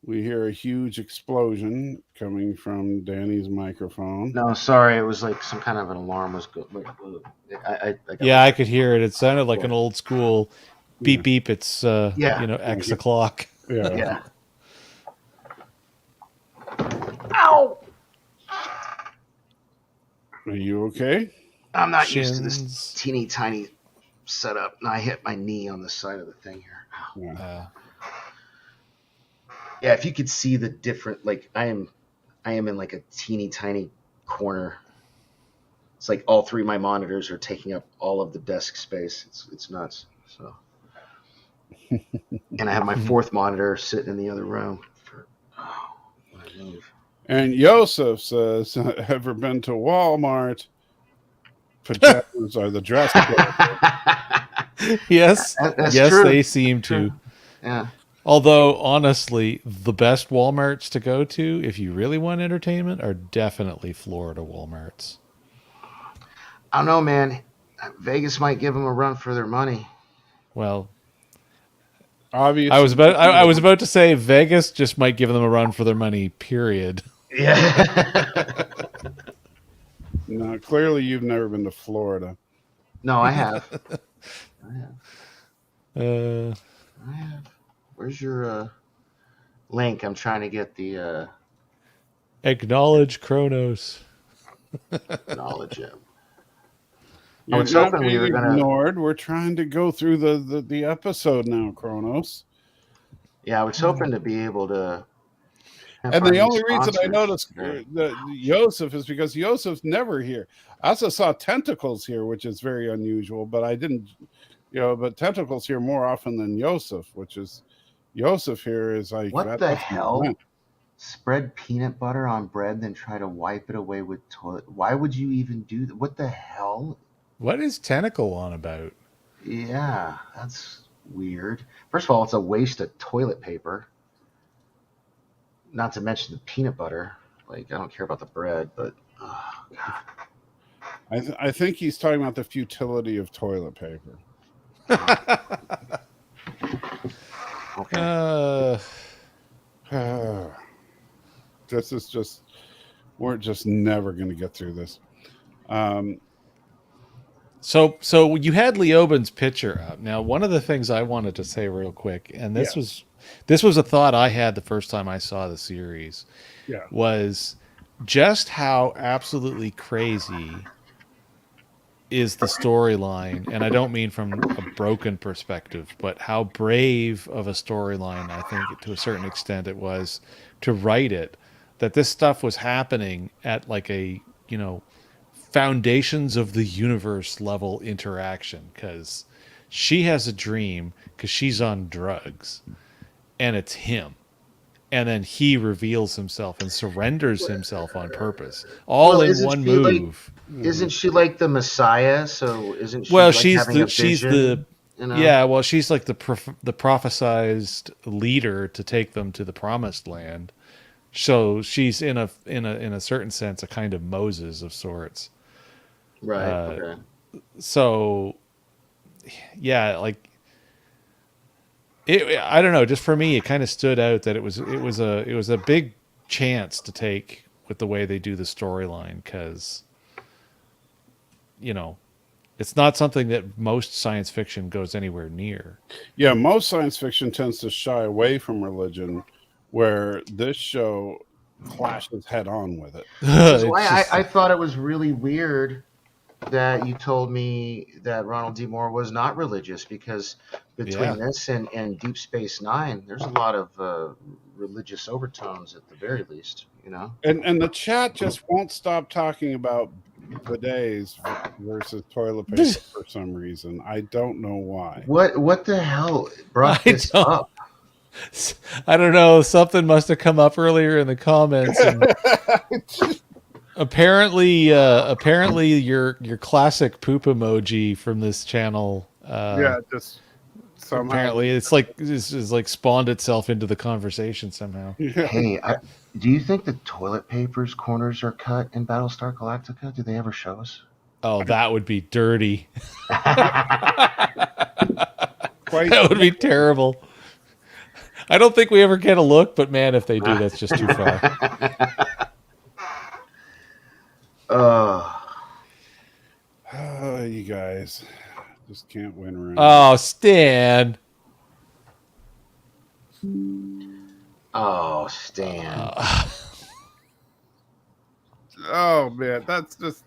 we hear a huge explosion coming from Danny's microphone. No, sorry. It was like some kind of an alarm was going. I could hear it. It sounded like an old school beep beep. It's X o'clock. Yeah. Ow! Are you okay? I'm not used to this teeny tiny setup. No, I hit my knee on the side of the thing here. Yeah, if you could see the different, like I am in like a teeny tiny corner. It's like all three of my monitors are taking up all of the desk space. It's nuts. So, and I have my fourth monitor sitting in the other room. When I move. And Joseph says, "Ever been to Walmart? Pajamas are the dress code." Yes, That's yes, true. they seem to. Yeah. Although, honestly, the best Walmarts to go to, if you really want entertainment, are definitely Florida Walmarts. I don't know, man. Vegas might give them a run for their money. Well, Obviously, I was about to say Vegas just might give them a run for their money. Period. Yeah. No, clearly you've never been to Florida. No, I have. Uh, I have. Where's your link? I'm trying to get the acknowledge Kronos. knowledge of. You're was not hoping we being were gonna- ignored. We're trying to go through the episode now, Kronos. Yeah, I was hoping to be able to. And the only reason I sponsors. noticed Yeah. that Yosef is because Yosef's never here. I also saw Tentacles here, which is very unusual, but I didn't, but Tentacles here more often than Yosef, which is Yosef here is like What the that's hell? meant. Spread peanut butter on bread, then try to wipe it away with toilet. Why would you even do that? What the hell? What is Tentacle on about? Yeah, that's weird. First of all, it's a waste of toilet paper. Not to mention the peanut butter. Like, I don't care about the bread, but oh, God. I think he's talking about the futility of toilet paper. Okay. This is just, we're just never going to get through this. So you had Leoben's picture up. Now, one of the things I wanted to say real quick, and this was a thought I had the first time I saw the series, was just how absolutely crazy is the storyline, and I don't mean from a broken perspective, but how brave of a storyline I think to a certain extent it was to write it, that this stuff was happening at like a, foundations of the universe level interaction, because she has a dream because she's on drugs and it's him, and then he reveals himself and surrenders himself on purpose, all in one move. Isn't she like the Messiah? So isn't she? Well, like she's having a vision, yeah. Well, she's like the prophesized leader to take them to the promised land. So she's in a certain sense a kind of Moses of sorts. Right. Okay. So, yeah, like it. I don't know. Just for me, it kind of stood out that it was a big chance to take with the way they do the storyline, because it's not something that most science fiction goes anywhere near. Yeah, most science fiction tends to shy away from religion, where this show clashes head on with it. That's why I thought it was really weird that you told me that Ronald D. Moore was not religious, because between this and Deep Space Nine, there's a lot of religious overtones at the very least, And the chat just won't stop talking about bidets versus toilet paper for some reason. I don't know why. What the hell brought this up? I don't know. Something must have come up earlier in the comments. And apparently your classic poop emoji from this channel. Just somehow. Apparently, it's like spawned itself into the conversation somehow. Yeah. Hey, do you think the toilet paper's corners are cut in Battlestar Galactica? Do they ever show us? Oh, that would be dirty. Quite That would be terrible. I don't think we ever get a look, but man, if they do, that's just too far. You guys just can't win around. Oh, Stan. Oh, Stan. Oh man, that's just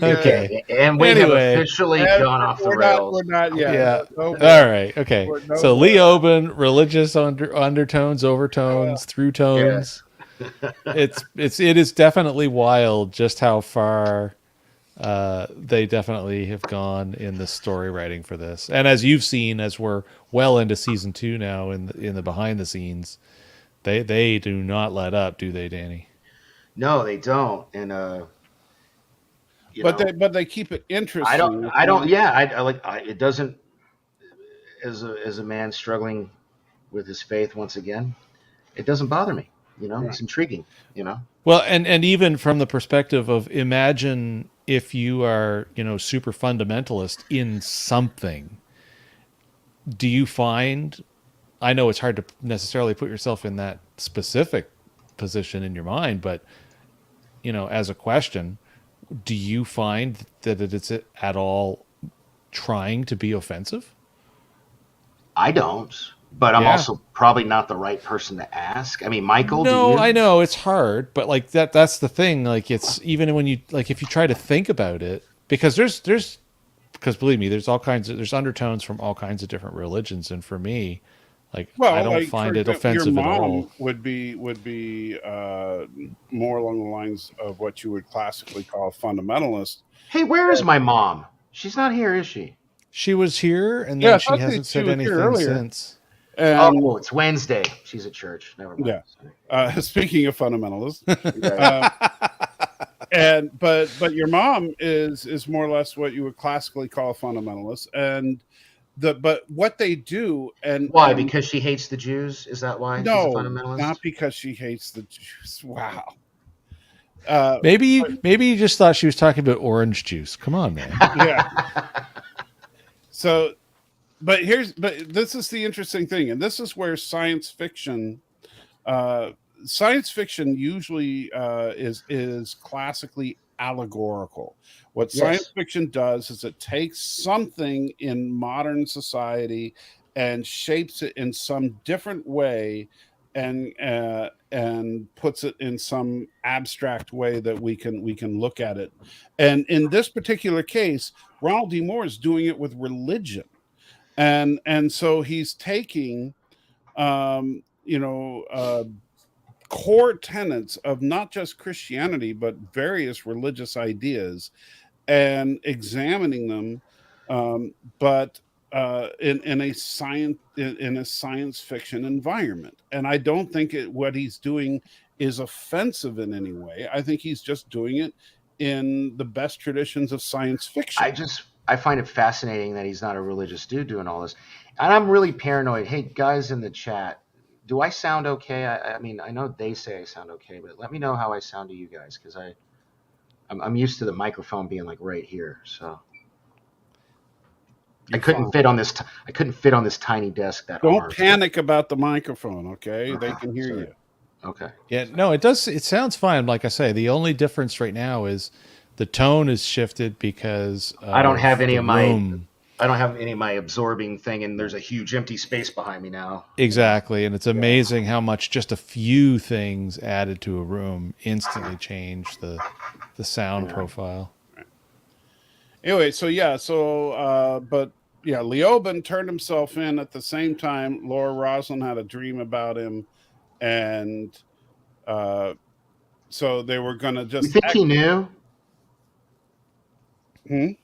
Okay, and we have officially gone off the rails. We're not yet. Yeah. No, All right. Okay. No, So Lee Oben, religious undertones, overtones, through tones. it is definitely wild just how far they definitely have gone in the story writing for this. And as you've seen, as we're well into season 2 now in the behind the scenes, they do not let up, do they, Danny? No, they don't. And but they keep it interesting. I don't. Yeah, it doesn't. As a man struggling with his faith once again, it doesn't bother me. It's intriguing. Well, and even from the perspective of, imagine if you are, super fundamentalist in something, do you find, I know it's hard to necessarily put yourself in that specific position in your mind, but, as a question, do you find that it's at all trying to be offensive? I don't, but I'm also probably not the right person to ask. I mean, Michael, do you? I know it's hard, but like that's the thing. Like, it's even when you, like, if you try to think about it, because because believe me, there's undertones from all kinds of different religions. And for me, like, I don't find it offensive your at mom all. would be more along the lines of what you would classically call a fundamentalist. Hey, where is my mom? She's not here, is she? She was here, and then she hasn't said anything since. Oh, it's Wednesday. She's at church. Never mind. Yeah. Speaking of fundamentalists, but your mom is more or less what you would classically call a fundamentalist, and but what they do, and why? Because she hates the Jews? Is that why? No, she's a fundamentalist? Not because she hates the Jews. Wow. Maybe you just thought she was talking about orange juice. Come on, man. Yeah. So, but this is the interesting thing, and this is where science fiction usually is classically allegorical. What science fiction does is it takes something in modern society and shapes it in some different way, and puts it in some abstract way that we can look at it. And in this particular case, Ronald D. Moore is doing it with religion, and so he's taking core tenets of not just Christianity but various religious ideas and examining them, but in a science fiction environment. And I don't think what he's doing is offensive in any way. I think he's just doing it in the best traditions of science fiction. I find it fascinating that he's not a religious dude doing all this. And I'm really paranoid. Hey, guys in the chat, do I sound okay? I mean, I know they say I sound okay, but let me know how I sound to you guys, because I'm used to the microphone being like right here. So I couldn't fit on this tiny desk. Don't panic about the microphone, okay? They can hear you. Okay. Yeah, no, it does. It sounds fine. Like I say, the only difference right now is the tone is shifted because I don't have any of my absorbing thing, and there's a huge empty space behind me now. Exactly, and it's amazing how much just a few things added to a room instantly change the sound profile. Anyway, but Leoben turned himself in at the same time. Laura Roslin had a dream about him, and so they were going to just. You think he knew? Do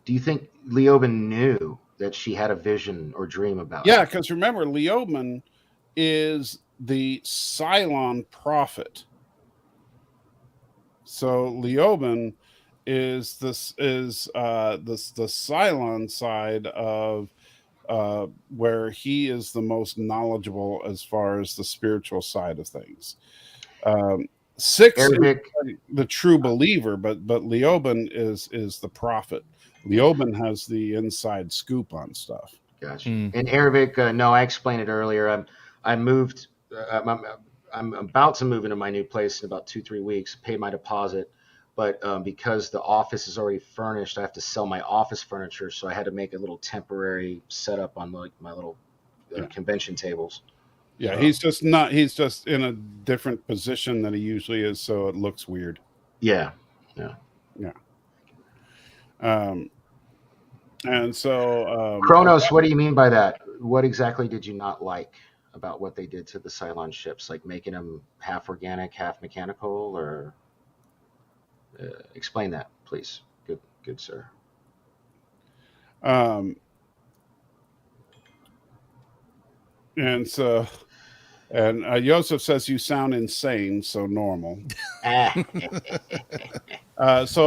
you think Leoben knew that she had a vision or dream about him? Yeah, because remember, Leoben is the Cylon prophet. So Leoben is the Cylon side of where he is the most knowledgeable as far as the spiritual side of things. Six is the true believer, but Leoben is the prophet. Leoben has the inside scoop on stuff. Gotcha. And Ervik, no, I explained it earlier. I moved. I'm about to move into my new place in about 2-3 weeks. Paid my deposit, but because the office is already furnished, I have to sell my office furniture. So I had to make a little temporary setup on my little convention tables. Yeah, he's just in a different position than he usually is, so it looks weird. Yeah. And so Kronos, what do you mean by that? What exactly did you not like? about what they did to the Cylon ships, like making them half organic, half mechanical, or explain that, please. Good sir. And so, and Joseph says you sound insane, so normal. So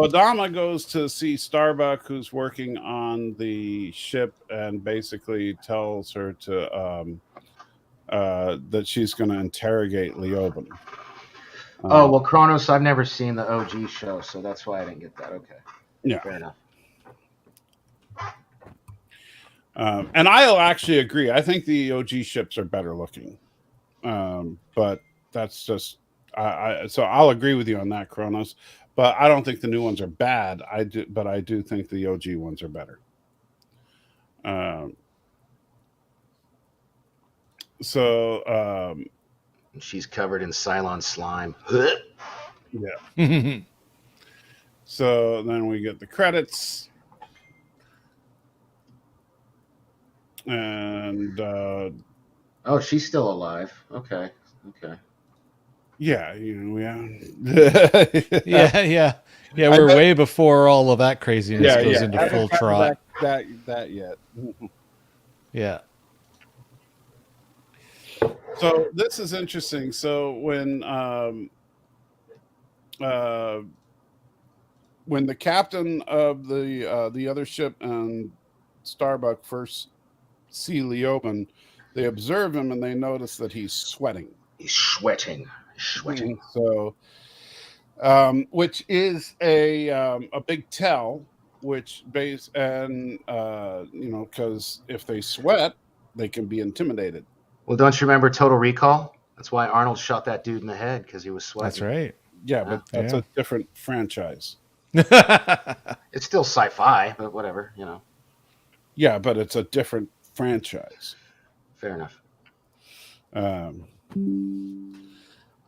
Adama goes to see Starbuck, who's working on the ship, and basically tells her to that she's going to interrogate Leoben. Oh, well, Kronos, I've never seen the OG show, so that's why I didn't get that. Okay. Yeah. Fair enough. And I'll actually agree. I think the OG ships are better looking. But that's just, so I'll agree with you on that, Kronos. But I don't think the new ones are bad. I do think the OG ones are better. She's covered in Cylon slime. Yeah. So then we get the credits. And oh, she's still alive. Okay. Yeah, yeah. We're way before all of that craziness goes into full trot. That yet. Yeah. So this is interesting. So when the captain of the other ship and Starbuck first see Leoben, they observe him and they notice that he's sweating. He's sweating. So, which is a big tell. Because if they sweat, they can be intimidated. Well, don't you remember Total Recall? That's why Arnold shot that dude in the head, because he was sweating. That's right. Yeah, but that's a different franchise. It's still sci-fi, but whatever, Yeah, but it's a different franchise. Fair enough.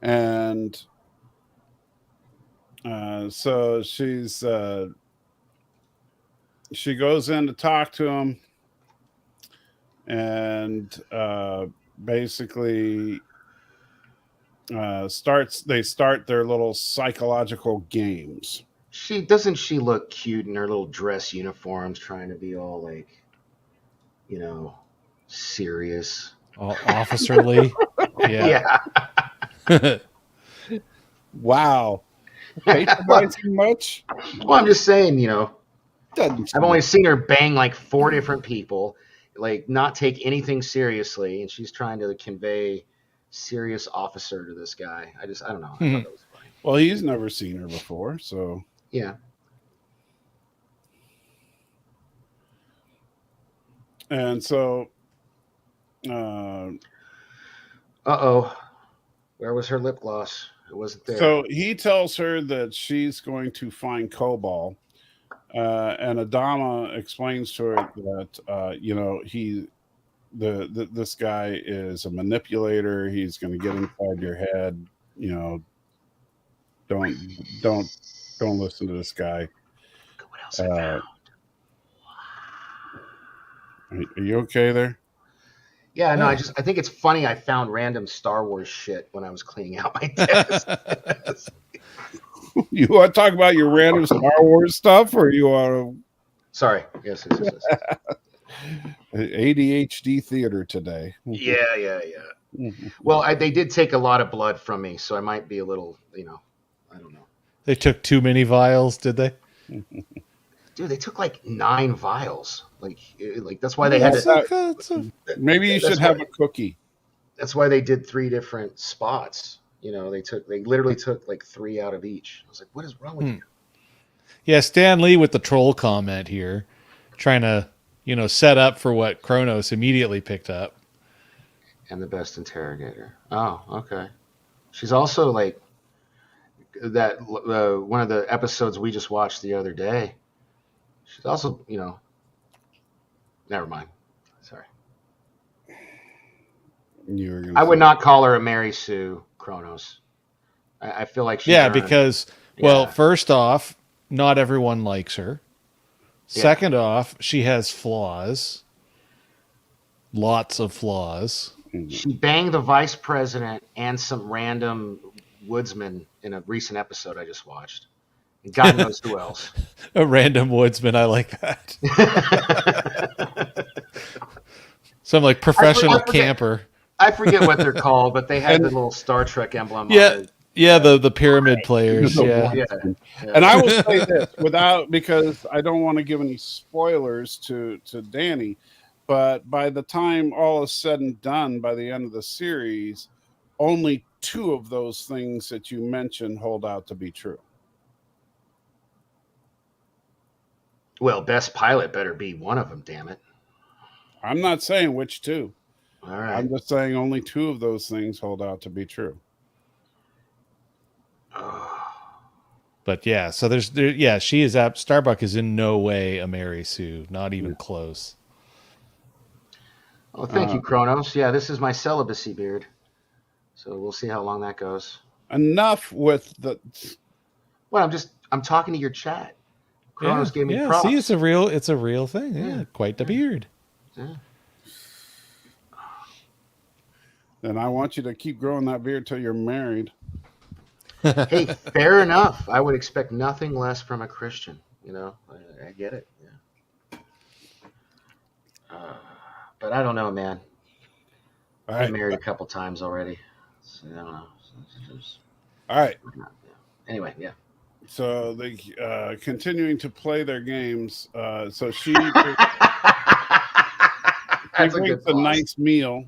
And so she goes in to talk to him, and basically they start their little psychological games. Doesn't she look cute in her little dress uniforms, trying to be all like, serious, all officerly? Yeah. Wow. Patronizing much? Well, I'm just saying, Doesn't I've only seen her bang like 4 different people, like not take anything seriously, and she's trying to convey serious officer to this guy. I don't know. I thought that was funny. Well, he's never seen her before, so yeah. And so, where was her lip gloss? It wasn't there. So he tells her that she's going to find Cobol, and Adama explains to her that this guy is a manipulator. He's going to get inside your head. Don't listen to this guy. Look what else I found. Are you okay there? Yeah, no, I think it's funny I found random Star Wars shit when I was cleaning out my desk. You want to talk about your random Star Wars stuff, or you want to... Sorry. Yes. ADHD theater today. Yeah. Well, they did take a lot of blood from me, so I might be a little, I don't know. They took too many vials, did they? Dude, they took like 9 vials. Like that's why they had to. Maybe you should have a cookie. That's why they did 3 different spots. They literally took like 3 out of each. I was like, what is wrong with you? Yeah, Stan Lee with the troll comment here, trying to, set up for what Kronos immediately picked up. And the best interrogator. Oh, okay. She's also like that. One of the episodes we just watched the other day. She's also, never mind. Sorry. I would not call her a Mary Sue Kronos. I feel like she's earned. Because, first off, not everyone likes her. Yeah. Second off, she has flaws. Lots of flaws. She banged the vice president and some random woodsman in a recent episode I just watched. And God knows who else. A random woodsman. I like that. Some like professional camper. I forget what they're called, but they had the little Star Trek emblem. Yeah. The pyramid players. Yeah. And I will say this because I don't want to give any spoilers to Danny, but by the time all is said and done, by the end of the series, only 2 of those things that you mentioned hold out to be true. Well, best pilot better be one of them, damn it. I'm not saying which 2. All right. I'm just saying only 2 of those things hold out to be true. But yeah, so she is Starbuck is in no way a Mary Sue, not even close. Oh, thank you, Kronos. Yeah, this is my celibacy beard. So we'll see how long that goes. Enough with the. Well, I'm talking to your chat. Kronos gave me props. See, it's a real thing. Yeah, quite the beard. Yeah. Then I want you to keep growing that beard till you're married. Hey, fair enough. I would expect nothing less from a Christian. You know, I get it. Yeah. But I don't know, man. I've been married a couple times already. So I don't know. All right. Anyway, yeah. So they continuing to play their games. So she brings a nice meal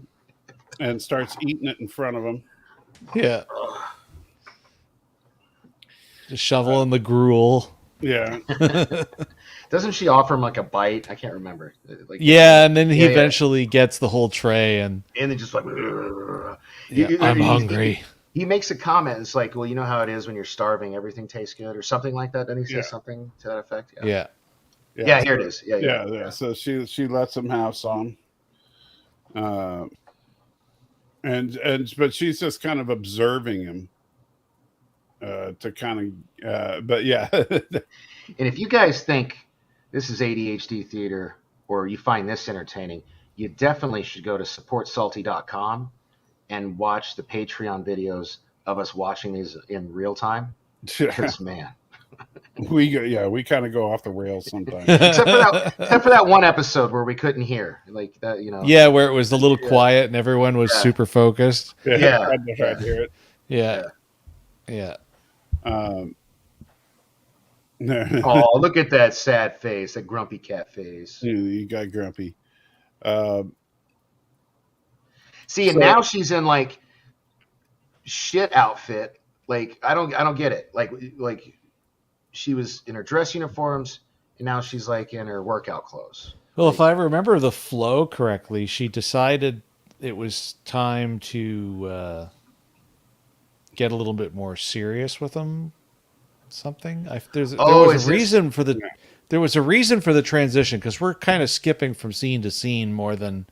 and starts eating it in front of him. Yeah. Just shoveling the gruel. Yeah. Doesn't she offer him like a bite? I can't remember. And then he eventually gets the whole tray and then just like I'm hungry. He makes a comment. It's like, well, you know how it is when you're starving, everything tastes good or something like that. Doesn't he say something to that effect? Yeah. Here it is. Yeah. So she lets him have some. But she's just kind of observing him. To kind of, but yeah. And if you guys think this is ADHD theater or you find this entertaining, you definitely should go to supportsalty.com and watch the Patreon videos of us watching these in real time. Because, man. We kind of go off the rails sometimes. except for that one episode where we couldn't hear. Like that, you know. Yeah, where it was a little quiet and everyone was super focused. I tried to hear it. Yeah. Oh, look at that sad face, that grumpy cat face. You got grumpy. See, and now she's in like shit outfit. Like I don't get it. Like she was in her dress uniforms, and now she's like in her workout clothes. Well, if I remember the flow correctly, she decided it was time to get a little bit more serious with him. There was a reason for the transition because we're kind of skipping from scene to scene more than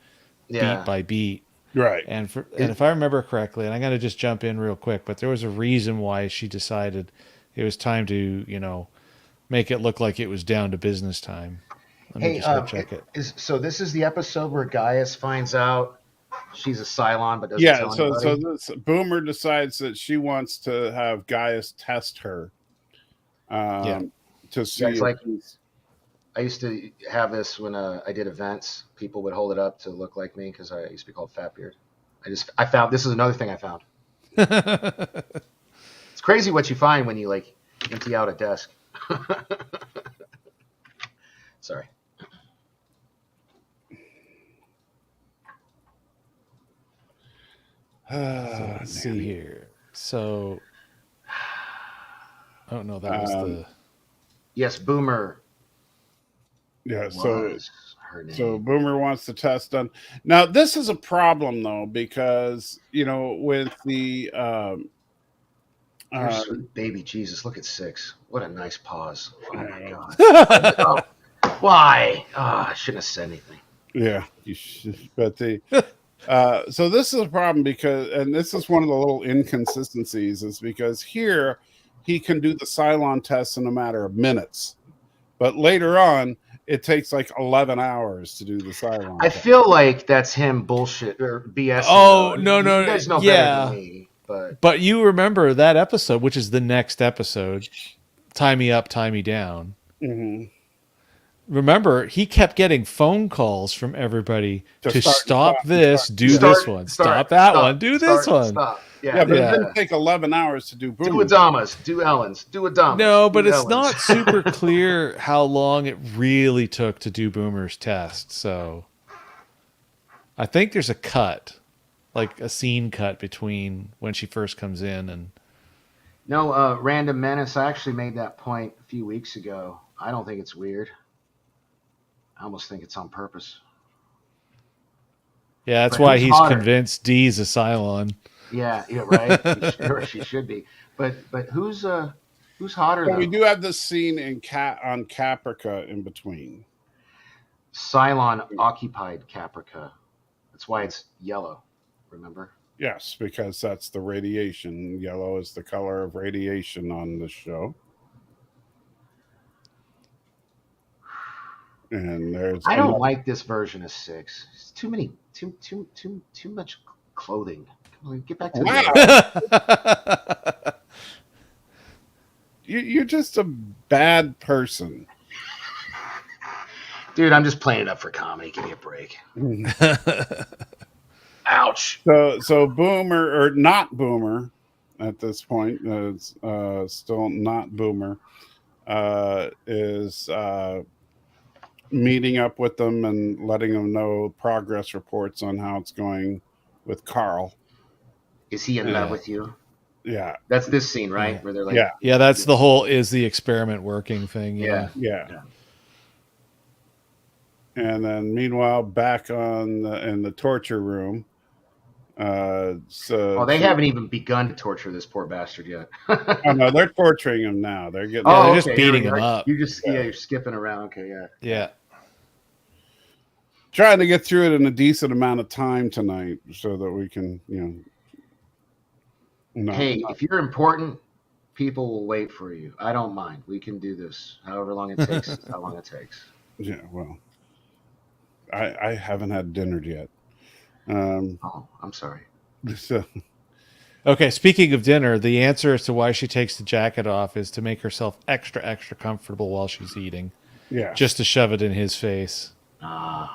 beat by beat. Right. And if I remember correctly, and I'm going to just jump in real quick, but there was a reason why she decided it was time to, make it look like it was down to business time. Let me just go check it. So this is the episode where Gaius finds out she's a Cylon, but doesn't tell anybody? So this Boomer decides that she wants to have Gaius test her. To see it's like I used to have this when I did events. People would hold it up to look like me because I used to be called Fatbeard. I found this is another thing I found. It's crazy what you find when you like empty out a desk. Sorry. Let's see here. So, oh no, that was the. Yes, Boomer. Yeah, so Boomer wants the test done. Now, this is a problem though because with the sweet baby Jesus, look at 6. What a nice pause. Oh my God. Why? I shouldn't have said anything. Yeah, you should. But so this is a problem because, and this is one of the little inconsistencies, is because here he can do the Cylon test in a matter of minutes, but later on it takes like 11 hours to do the Cylon. I feel like that's him bullshit or BS. Oh, no. You guys know better than me, But you remember that episode, which is the next episode, Tie Me Up, Tie Me Down. Mm-hmm. Remember, he kept getting phone calls from everybody to stop this, do this one, stop that one, do this one. Stop. Yeah, but it didn't take 11 hours to do Boomer. Do Adamas, do Ellens, do Adamas. No, but it's Ellens. not super clear how long it really took to do Boomer's test. So I think there's a cut, like a scene cut between when she first comes in and. No, Random Menace. I actually made that point a few weeks ago. I don't think it's weird. I almost think it's on purpose. Yeah, that's But why who's he's hotter? convinced Dee's a Cylon. Yeah, right. She should be. But who's hotter? But though? we do have this scene on Caprica in between. Cylon occupied Caprica. That's why it's yellow. Remember? Yes, because that's the radiation. Yellow is the color of radiation on the show. And there's I don't like this version of 6. It's too much clothing. Come on, get back to Wow. You're just a bad person. Dude, I'm just playing it up for comedy. Give me a break. Ouch. So Boomer, or not Boomer at this point, it's still not Boomer, is meeting up with them and letting them know progress reports on how it's going with Carl. Is he in love with you? Yeah. That's this scene, right? Yeah. Where they're like, Yeah, that's the whole is the experiment working thing. Yeah. And then meanwhile, back in the torture room. They haven't even begun to torture this poor bastard yet. Oh no, they're torturing him now. They're getting. they're just beating him up. You're skipping around. Okay, Yeah. Trying to get through it in a decent amount of time tonight, so that we can, if you're important, people will wait for you. I don't mind. We can do this. However long it takes. Is how long it takes. Yeah. Well, I haven't had dinner yet. I'm sorry. So. Okay, speaking of dinner, the answer as to why she takes the jacket off is to make herself extra, extra comfortable while she's eating. Yeah. Just to shove it in his face. Yeah.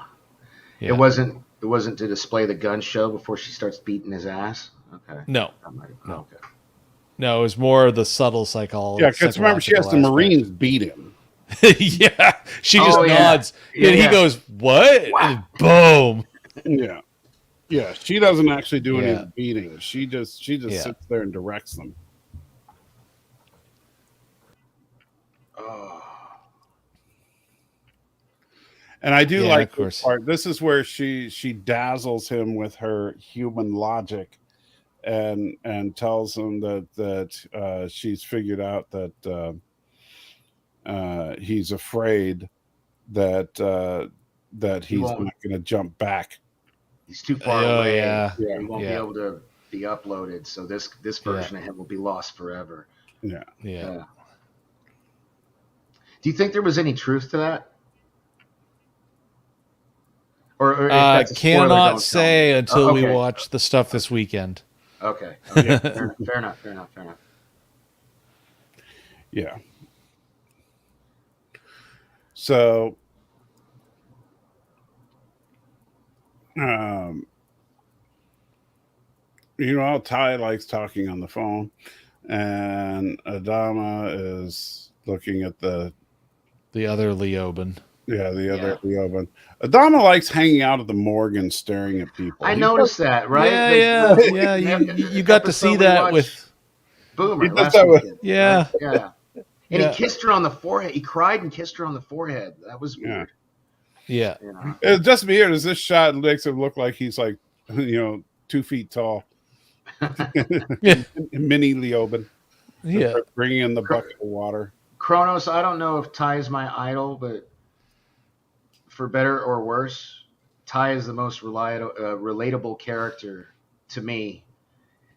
It wasn't to display the gun show before she starts beating his ass. Okay. No. Okay. No, it was more the subtle psychology. Yeah, because remember, she has the Marines beat him. Yeah. She just nods. And he goes, what? Wow. And boom. Yeah. Yeah, she doesn't actually do any of the beating. She just sits there and directs them. Oh. And I do like this part. This is where she dazzles him with her human logic, and tells him that she's figured out that he's afraid that he's not going to jump back. He's too far away. Yeah. He won't be able to be uploaded. So this version of him will be lost forever. Yeah. Do you think there was any truth to that? Or I cannot say until we watch the stuff this weekend. Okay. Fair enough. Yeah. So, Ty likes talking on the phone, and Adama is looking at the other Leoben. Leoben. Adama likes hanging out at the morgue and staring at people. I noticed that, right? Yeah. You got to see that with Boomer. Yeah. And he kissed her on the forehead. He cried and kissed her on the forehead. That was weird. Yeah. It's just weird as this shot makes him look like he's like, 2 feet tall. Mini Leoben. Yeah. Bringing in the bucket of water. Kronos, I don't know if Ty is my idol, but for better or worse, Ty is the most relatable character to me.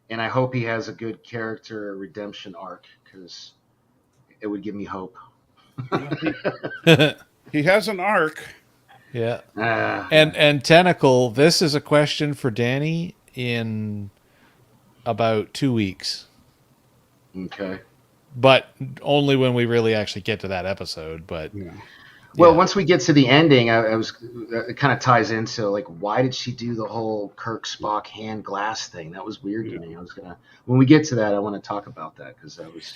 And I hope he has a good character redemption arc, because it would give me hope. He has an arc. Yeah. And Tentacle, this is a question for Danny in about 2 weeks. Okay. But only when we really actually get to that episode. But well, once we get to the ending, it kind of ties into like, why did she do the whole Kirk Spock hand glass thing? That was weird to me. When we get to that, I want to talk about that because that was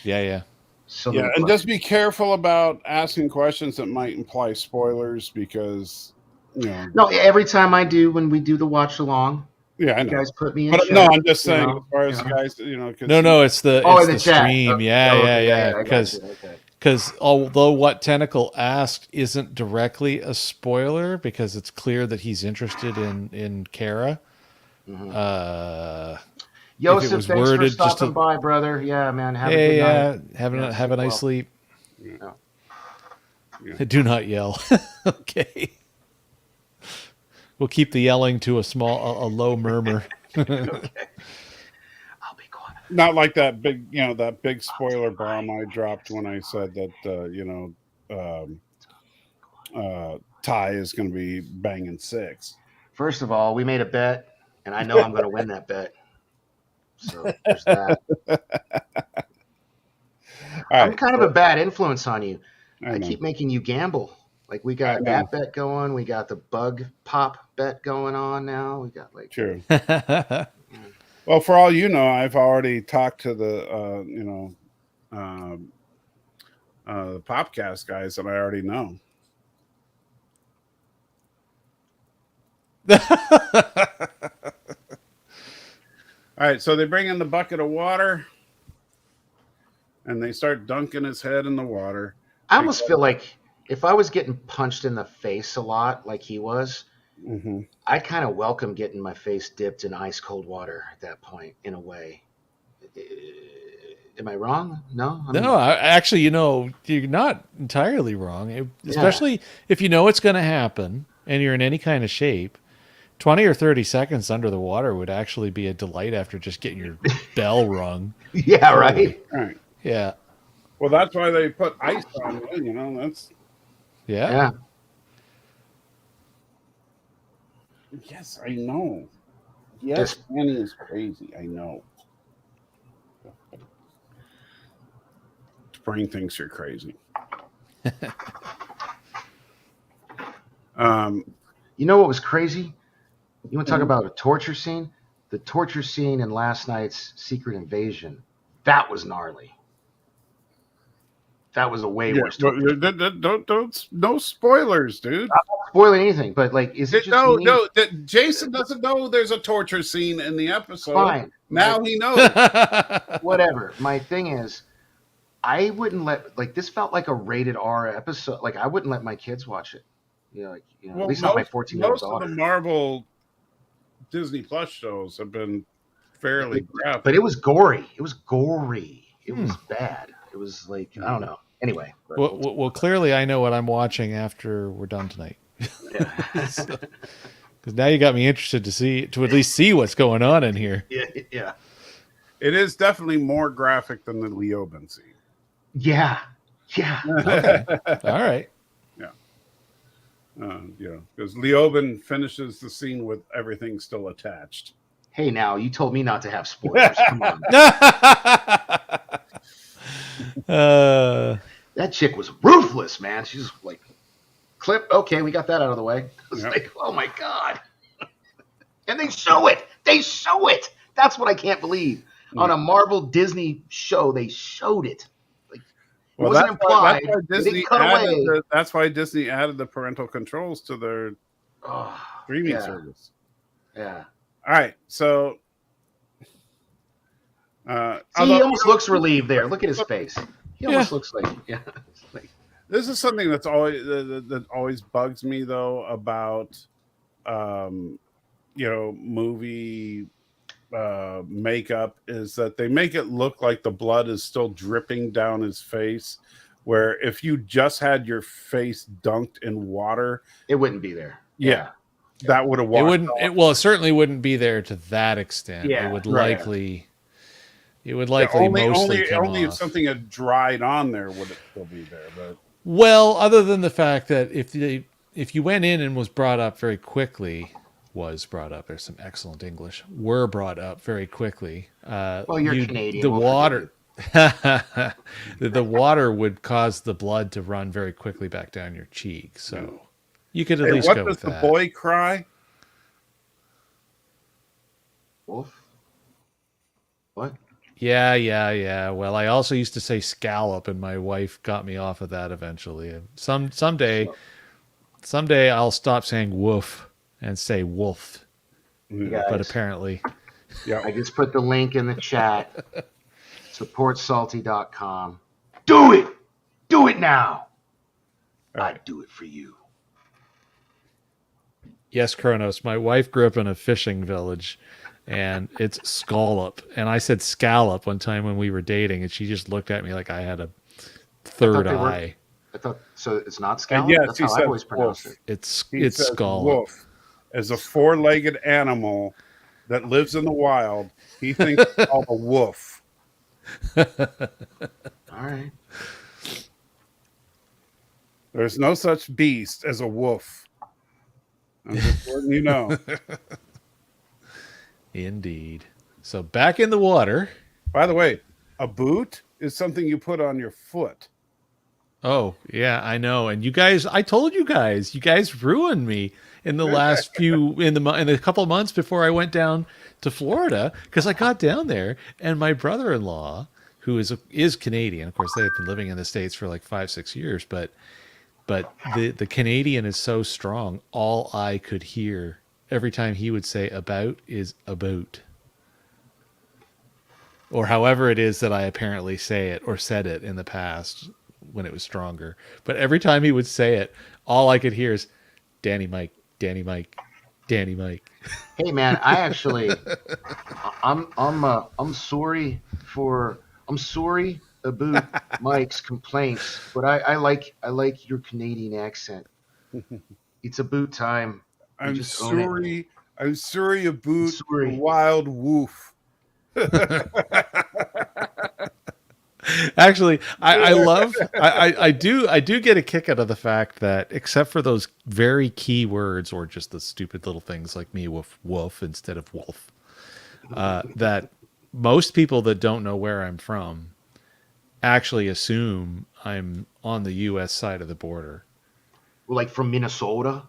so many and questions. just be careful about asking questions that might imply spoilers because No, every time I do when we do the watch along. Yeah, I know. You guys put me in. But chat, no, I'm just saying, as far as the guys, No, it's the stream. Okay. Yeah. Because although what Tentacle asked isn't directly a spoiler, because it's clear that he's interested in Kara. Joseph, thanks for stopping by, brother. Yeah, man. Have a good night. Have a nice sleep. Yeah. Do not yell. Okay. We'll keep the yelling to a low murmur. Okay. I'll be quiet. Not like that big, that big spoiler bomb I dropped when I said that, Ty is going to be banging 6. First of all, we made a bet, and I know I'm going to win that bet. So there's that. I'm kind of a bad influence on you. I keep making you gamble. Like we got that bet going. We got the bug pop bet going on now. We got like true. Well, for all you know, I've already talked to the the Popcast guys that I already know. All right, so they bring in the bucket of water, and they start dunking his head in the water. I almost feel like if I was getting punched in the face a lot like he was, I kind of welcome getting my face dipped in ice cold water at that point, in a way. Am I wrong? No? Actually, you're not entirely wrong, especially if you know it's going to happen and you're in any kind of shape. 20 or 30 seconds under the water would actually be a delight after just getting your bell rung. Yeah, right? Right. Yeah. Well, that's why they put ice on it, that's... Yeah. Yes, I know. Yes, Annie is crazy. I know. Brain thinks you're crazy. You know what was crazy? You want to talk about a torture scene? The torture scene in last night's Secret Invasion. That was gnarly. That was a way worse. Don't no spoilers, dude. I'm not spoiling anything, but like, is it just no? Jason doesn't know there's a torture scene in the episode. Fine. Now he knows. Whatever. My thing is, I wouldn't let this felt like a rated R episode. Like I wouldn't let my kids watch it. At least not my 14-year-old daughter. Most of the Marvel Disney Plus shows have been fairly graphic. But it was gory. It was bad. It was like, I don't know. Anyway. Well, clearly I know what I'm watching after we're done tonight. Yeah. Because now you got me interested to at least see what's going on in here. Yeah. It is definitely more graphic than the Leoben scene. Yeah. Okay. All right. Because Leoben finishes the scene with everything still attached. Hey, now you told me not to have spoilers. Come on. That chick was ruthless, man. She's like, clip. Okay, we got that out of the way. It's like, oh my god. And they show it. That's what I can't believe. On a Marvel Disney show, they showed it. It wasn't implied. That's why Disney added the parental controls to their streaming service. Yeah. All right. So he almost looks relieved there. Look at his face. He almost looks like this is something that's always that always bugs me though about movie makeup is that they make it look like the blood is still dripping down his face, where if you just had your face dunked in water, it wouldn't be there. That would have washed it certainly wouldn't be there to that extent. It would likely mostly come only off. if something had dried on there would it still be there, but Well, other than the fact that if you went in and was brought up very quickly, was brought up. There's some excellent English. Were brought up very quickly. Well, you're Canadian. The We'll water, the water would cause the blood to run very quickly back down your cheek. So you could at least what go does with the that. boy cry? Wolf? What? Yeah. Well, I also used to say scallop, and my wife got me off of that eventually. And someday I'll stop saying woof and say wolf. Guys, But apparently, I just put the link in the chat. SupportSalty.com. Do it! Do it now! I'd do it for you. yes, Kronos. My wife grew up in a fishing village, and it's scallop. And I said scallop one time when we were dating, and she just looked at me like I had a third eye. I thought so. It's not scallop. Yes, That's he how I said always pronounce wolf. it. He It's says scallop. wolf as a four-legged animal that lives in the wild. He thinks it's called a wolf. All right. There's no such beast as a wolf. I'm just letting you know. Indeed. So back in the water. By the way, a boot is something you put on your foot. Oh, yeah, I know. And you guys, I told you guys ruined me in the last in a couple of months before I went down to Florida, because I got down there and my brother-in-law, who is Canadian, of course, they've been living in the States for like 5-6 years, but the Canadian is so strong. All I could hear every time he would say about is about. Or however it is that I apparently say it or said it in the past when it was stronger. But every time he would say it, all I could hear is Danny Mike, Danny Mike, Danny Mike. Hey man, I actually, I'm sorry about Mike's complaints, but I like your Canadian accent. It's about time. I'm just own it. sorry. I'm sorry about Sorry. wild wolf. Actually, I do get a kick out of the fact that, except for those very key words or just the stupid little things like me woof instead of wolf, that most people that don't know where I'm from actually assume I'm on the U.S. side of the border. Like from Minnesota?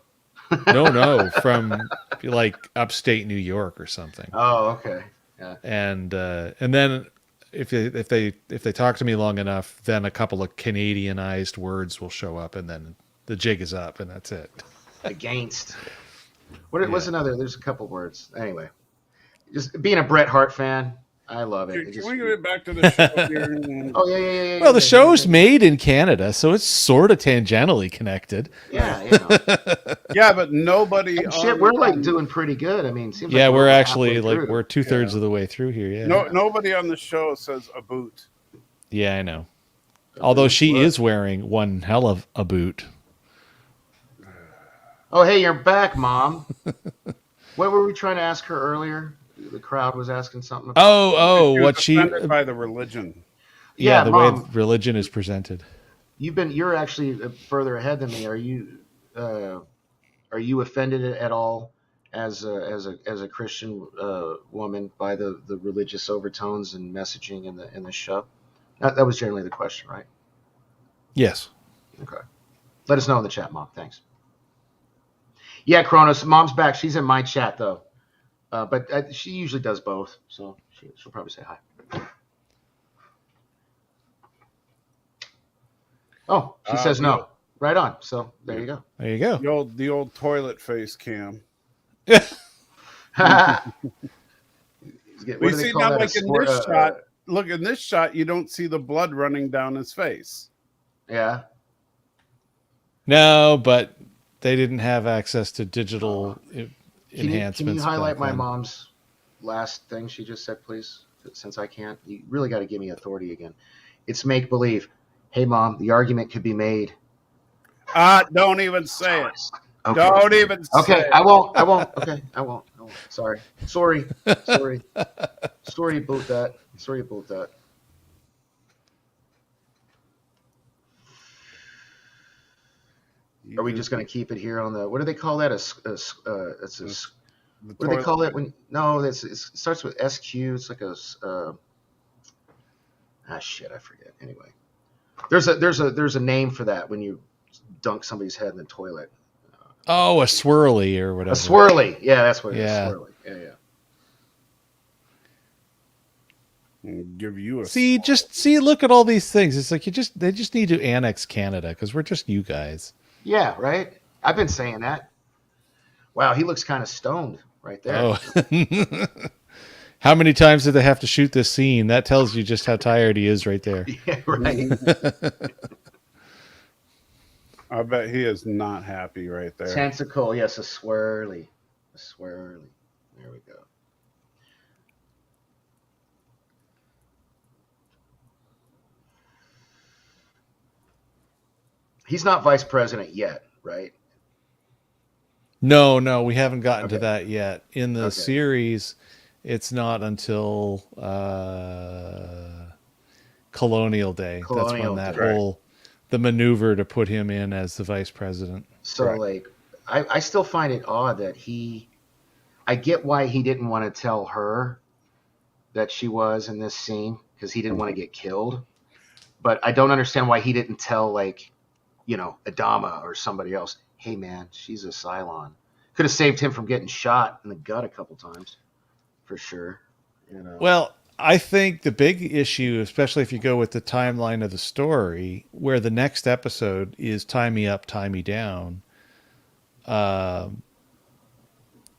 No, from like upstate New York or something. Oh, okay. Yeah. And then if they talk to me long enough, then a couple of Canadianized words will show up, and then the jig is up, and that's it. Against. What's another? There's a couple words. Anyway, just being a Bret Hart fan, I love it. Can we get back to the show here? Oh yeah. Well, the show's made in Canada, so it's sort of tangentially connected. Yeah, you know. Yeah, but nobody. And shit, we're like doing pretty good. I mean, seems Yeah, like we're about actually halfway like through. we're 2/3 of the way through here. Yeah. Nobody on the show says a boot. Yeah, I know. Although she is wearing one hell of a boot. Oh, hey, you're back, Mom. What were we trying to ask her earlier? The crowd was asking something about. She what was she? offended by the religion. Yeah, the Mom, way religion is presented. You're actually further ahead than me. Are you offended at all as a Christian woman by the religious overtones and messaging in the show? That was generally the question, right? Yes. Okay. Let us know in the chat, Mom. Thanks. Yeah, Kronos, Mom's back. She's in my chat though, but she usually does both, so she'll probably say hi. Oh, she says no. Right on. So there you go. There you go. The old toilet face cam. We see now, like in this shot. Look, in this shot, you don't see the blood running down his face. Yeah. No, but they didn't have access to digital enhancements. Can you highlight back my then. mom's last thing she just said, please? Since I can't, you really got to give me authority again. It's make believe. Hey, Mom, the argument could be made. Don't even say it. Okay. Don't even say Okay, it. I won't. Okay, I won't. Sorry about that. Are we just going to keep it here on the? What do they call that? the What do they toilet? call it when? No, it starts with SQ. It's like a. Shit, I forget. Anyway, there's a name for that when you dunk somebody's head in the toilet. Oh, a swirly or A whatever. swirly. Yeah, that's what it is. Yeah. Swirly. Yeah. Give you a look at all these things. It's like they just need to annex Canada because we're just you guys. Yeah, right. I've been saying that. Wow, he looks kind of stoned right there. Oh. How many times did they have to shoot this scene? That tells you just how tired he is right there. Yeah, right. I bet he is not happy right there. Tentacle, yes, a swirly. There we go. He's not vice president yet, right? No, we haven't gotten to Okay. that yet. In the Okay. series, it's not until Colonial Day. That's Colonial when that Day. whole the maneuver to put him in as the vice president. So, Correct. like, I still find it odd that I get why he didn't want to tell her that she was in this scene because he didn't want to get killed. But I don't understand why he didn't tell, like, Adama or somebody else, hey, man, she's a Cylon. Could have saved him from getting shot in the gut a couple times, for sure. Well, I think the big issue, especially if you go with the timeline of the story, where the next episode is Tie Me Up, Tie Me Down,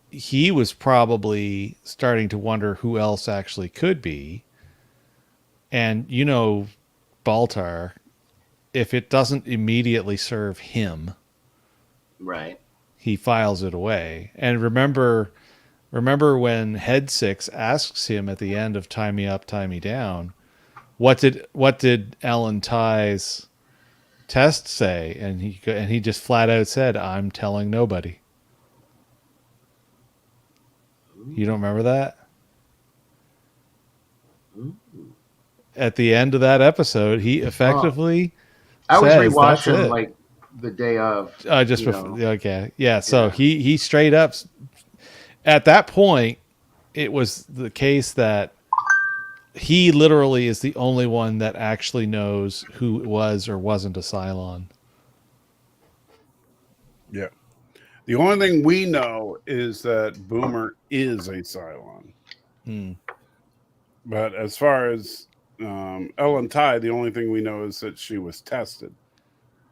he was probably starting to wonder who else actually could be. And, Baltar, if it doesn't immediately serve him, Right. he files it away. And remember when Head Six asks him at the end of Tie Me Up, Tie Me Down, what did Ellen Tye's test say? And he just flat out said, "I'm telling nobody." You don't remember that? Ooh. At the end of that episode, he effectively I was says, "That's rewatching it." like the day of. Just before. Okay, yeah. So Yeah. he straight up. At that point, it was the case that he literally is the only one that actually knows who was or wasn't a Cylon. Yeah. The only thing we know is that Boomer is a Cylon. But as far as Ellen Tye, the only thing we know is that she was tested.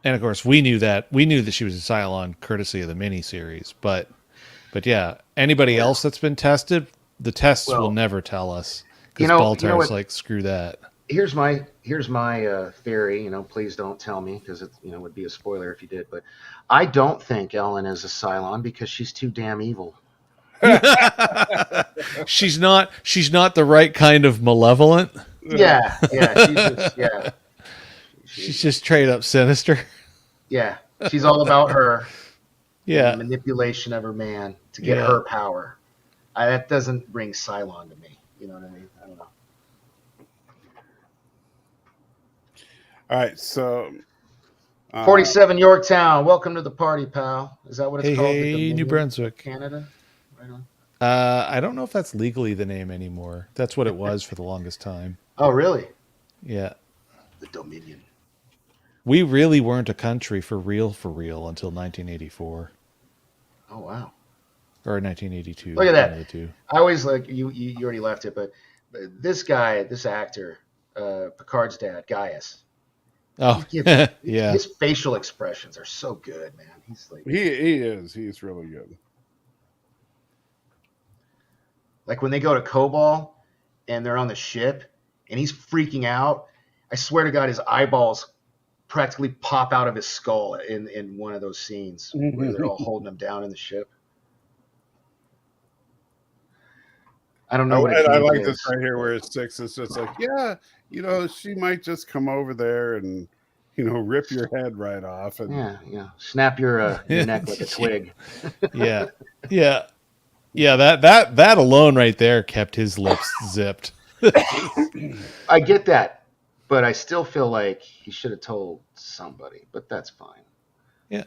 And of course, we knew that she was a Cylon courtesy of the miniseries. But yeah, anybody else that's been tested, the tests will never tell us because Baltar's like, screw that. Here's my theory. Please don't tell me because it would be a spoiler if you did. But I don't think Ellen is a Cylon because she's too damn evil. She's not the right kind of malevolent. Yeah. She's just straight up sinister. Yeah, she's all about her. Yeah, Manipulation of her man to get her power. That doesn't bring Cylon to me. You know what I mean? I don't know. All right, so 47 Yorktown. Welcome to the party, pal. Is that what it's called? The Hey, Dominion, New Brunswick, Canada. Right on. I don't know if that's legally the name anymore. That's what it was for the longest time. Oh, really? Yeah. The Dominion. We really weren't a country for real until 1984 Oh, wow. or 1982. Look at that. one of the two. I always you already left it, but this guy, this actor, Picard's dad, Gaius. Oh, Yeah. yeah. His facial expressions are so good, man. He's like, he's really good. like when they go to Kobol and they're on the ship and he's freaking out. I swear to God, his eyeballs practically pop out of his skull in one of those scenes where they're all holding him down in the ship. I don't know what I it like is. this right here where it's Six is just like, yeah, she might just come over there and rip your head right off and Yeah. Snap your neck like a twig. Yeah. That alone right there kept his lips zipped. I get that, but I still feel like he should have told somebody. But that's fine. Yeah.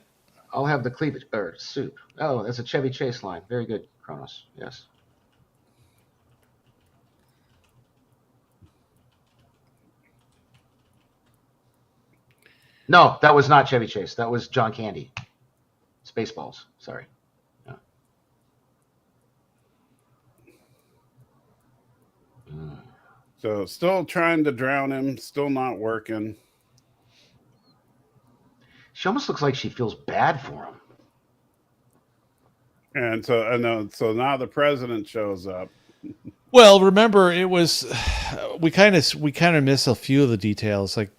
I'll have the cleavage or soup. Oh, that's a Chevy Chase line. Very good, Kronos. Yes. No, that was not Chevy Chase. That was John Candy. Spaceballs. Sorry. Yeah. So still trying to drown him, still not working. She almost looks like she feels bad for him. And so now the president shows up. Well, remember, it was we kind of miss a few of the details, like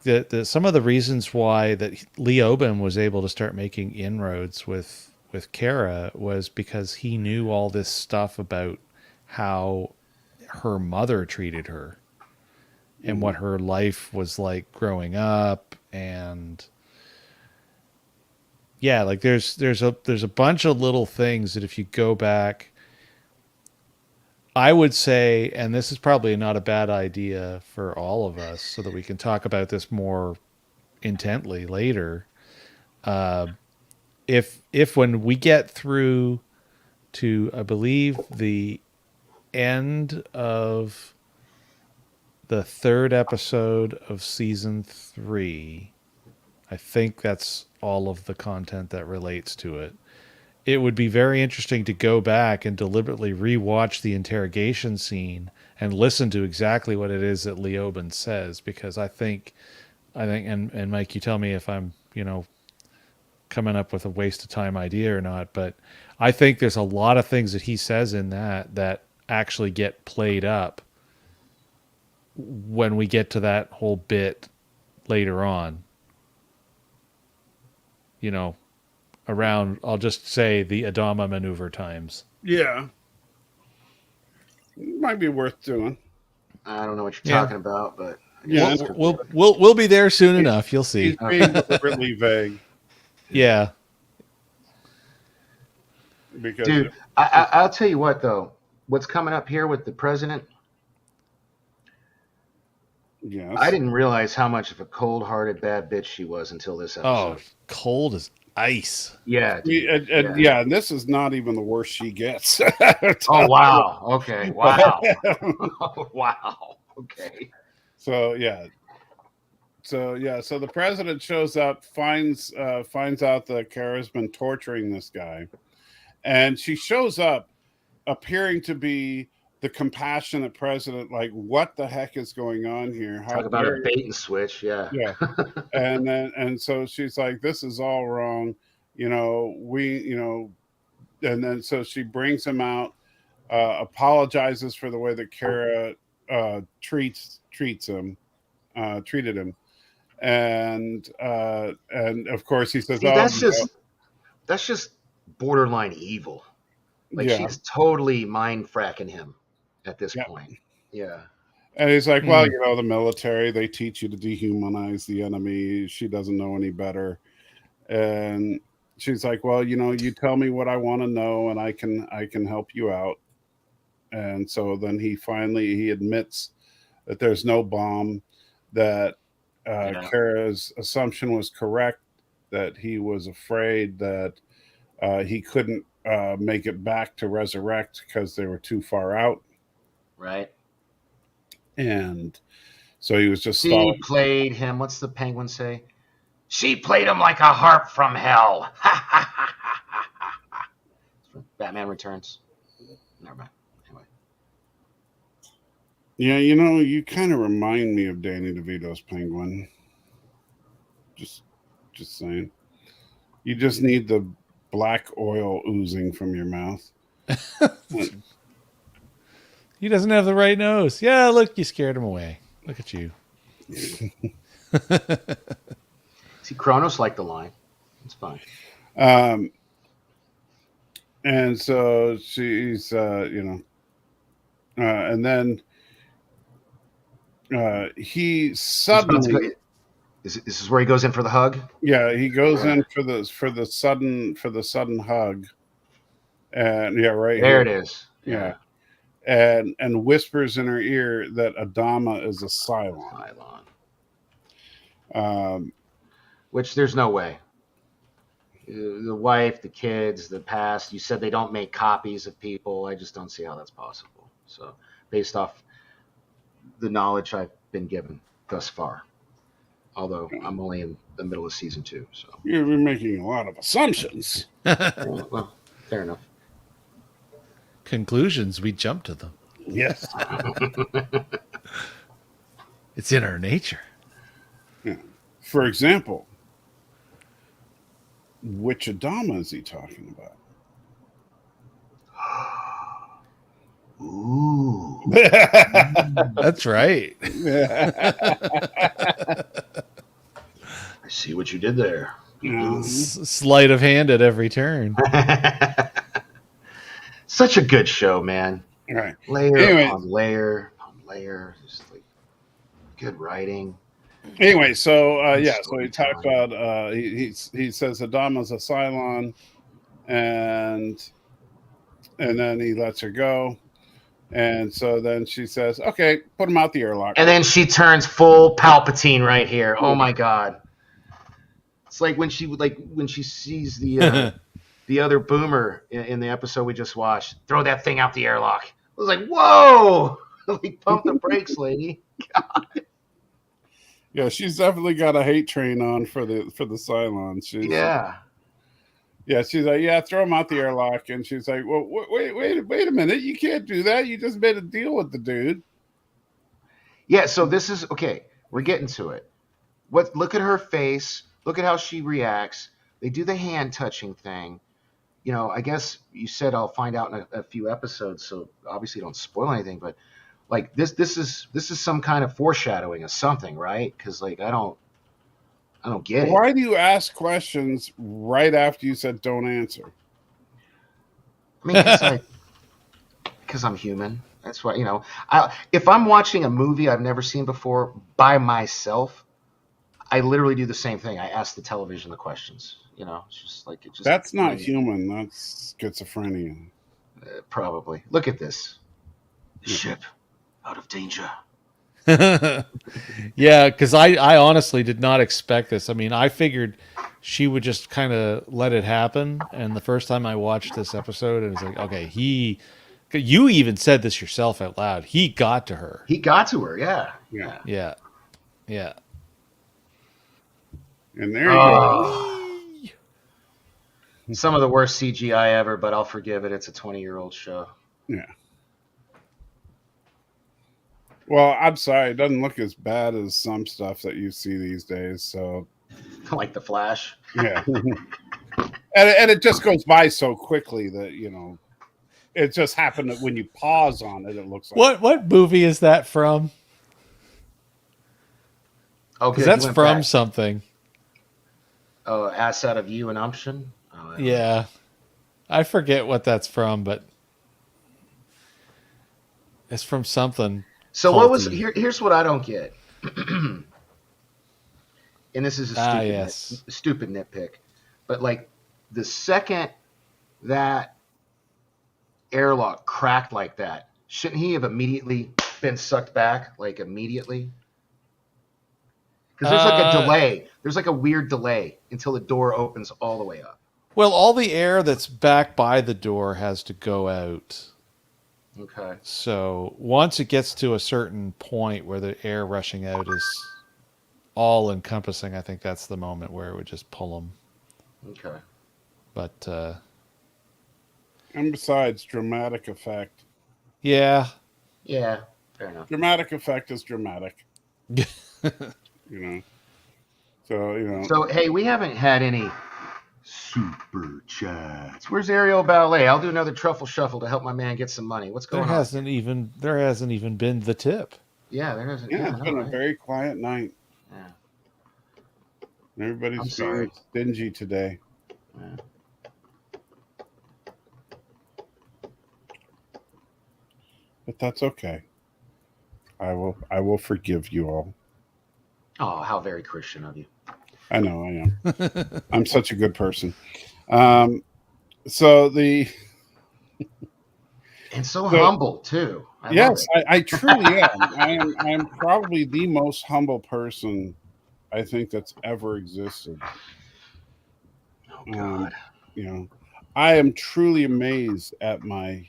some of the reasons why that Leoben was able to start making inroads with Kara was because he knew all this stuff about how her mother treated her and what her life was like growing up, and yeah, like there's a bunch of little things that if you go back, I would say, and this is probably not a bad idea for all of us so that we can talk about this more intently later. If when we get through to, I believe, the end of the 3rd episode of season 3, I think that's all of the content that relates to it. It would be very interesting to go back and deliberately rewatch the interrogation scene and listen to exactly what it is that Leoben says, because I think, and Mike, you tell me if I'm, coming up with a waste of time idea or not, but I think there's a lot of things that he says in that actually get played up when we get to that whole bit later on. Around, I'll just say, the Adama maneuver times. Yeah. Might be worth doing. I don't know what you're talking about, but yeah, we'll be there soon enough. You'll see. He's being deliberately vague. Yeah. Because dude, I'll tell you what though. What's coming up here with the president? Yes. I didn't realize how much of a cold-hearted bad bitch she was until this episode. Oh, cold as ice. Yeah. Dude. And this is not even the worst she gets. Oh wow. Okay. Wow. Wow. Okay. So the president shows up, finds out that Kara's been torturing this guy, and she shows up appearing to be the compassionate president. Like, what the heck is going on here? Talk about a bait and switch. Yeah. And so she's like, this is all wrong, and then so she brings him out, apologizes for the way that Kara treated him, and of course he says, that's just borderline evil. Like, she's totally mind fracking him at this point. Yeah. And he's like, well, the military, they teach you to dehumanize the enemy. She doesn't know any better. And she's like, well, you tell me what I want to know and I can help you out. And so then he admits that there's no bomb, that Kara's assumption was correct, that he was afraid that he couldn't make it back to resurrect because they were too far out. Right. And so he was just stalling. Played him. What's the penguin say? She played him like a harp from hell. Batman Returns. Never mind. Anyway. Yeah, you kind of remind me of Danny DeVito's Penguin. Just saying. You just need the black oil oozing from your mouth. He doesn't have the right nose. Yeah, look, you scared him away. Look at you. See, Kronos liked the line. It's fine. And so she's, and then he suddenly. This is where he goes in for the hug. Yeah, he goes in for the sudden hug, and right there here. It is. Yeah. And whispers in her ear that Adama is a Cylon. Which there's no way. the wife, the kids, the past. You said they don't make copies of people. I just don't see how that's possible. So, based off the knowledge I've been given thus far, although I'm only in the middle of season 2, so You're making a lot of assumptions. well, fair enough. Conclusions, we jump to them. Yes. It's in our nature. Yeah. For example, which Adama is he talking about? Ooh. That's right. I see what you did there. Sleight of hand at every turn. Such a good show, man. Right. Layer on layer on layer. Just like good writing. Anyway, so so he talked about he says Adama's a Cylon, and then he lets her go. And so then she says, okay, put him out the airlock. And then she turns full Palpatine right here. Oh my God. It's like when she sees the other boomer in the episode we just watched. Throw that thing out the airlock. I was like, whoa! Like, pump the brakes, lady. God. Yeah, she's definitely got a hate train on for the Cylons. Yeah, she's like, yeah, throw him out the airlock. And she's like, well, wait a minute. You can't do that. You just made a deal with the dude. Yeah, so this is, okay, we're getting to it. Look at her face. Look at how she reacts. They do the hand touching thing. You know, I guess you said I'll find out in a few episodes, so obviously don't spoil anything, but like this is some kind of foreshadowing of something, right? Because like I don't get it. Why do you ask questions right after you said don't answer? I mean, because I'm human. That's why, you know, if I'm watching a movie I've never seen before by myself, I literally do the same thing. I ask the television the questions. You know, it's just like That's not human. That's schizophrenia. Probably. Look at this ship out of danger. Yeah, because I honestly did not expect this. I mean, I figured she would just kind of let it happen. And the first time I watched this episode, it was like, okay, you even said this yourself out loud. He got to her. He got to her, yeah. And there you go. Some of the worst CGI ever, but I'll forgive it. It's a 20-year-old show. Yeah. Well, I'm sorry. It doesn't look as bad as some stuff that you see these days. So, like The Flash. Yeah. and it just goes by so quickly that, you know, it just happened that when you pause on it, it looks like. What movie is that from? Oh, because that's from something. Oh, Ass Out of You and Umption? Oh, yeah. I forget what that's from, but it's from something. So what was here's what I don't get. And this is a stupid nitpick. But like the second that airlock cracked like that, shouldn't he have immediately been sucked back? Like immediately? Because there's like a delay. There's like a weird delay until the door opens all the way up. Well, all the air that's back by the door has to go out. Okay. So once it gets to a certain point where the air rushing out is all encompassing, I think that's the moment where it would just pull them. Okay. But and besides, dramatic effect. Yeah. Yeah. Fair enough. Dramatic effect is dramatic. You know. So, you know. So, hey, we haven't had any super chats. Where's Ariel Ballet? I'll do another truffle shuffle to help my man get some money. What's going on? There hasn't even been the tip. Yeah, there hasn't. Yeah, it's been a very quiet night. Yeah. Everybody's feeling stingy today. Yeah. But that's okay. I will forgive you all. Oh, how very Christian of you. I know I am. I'm such a good person. So humble too. I truly am. I'm probably the most humble person I think that's ever existed. God. You know, I am truly amazed at my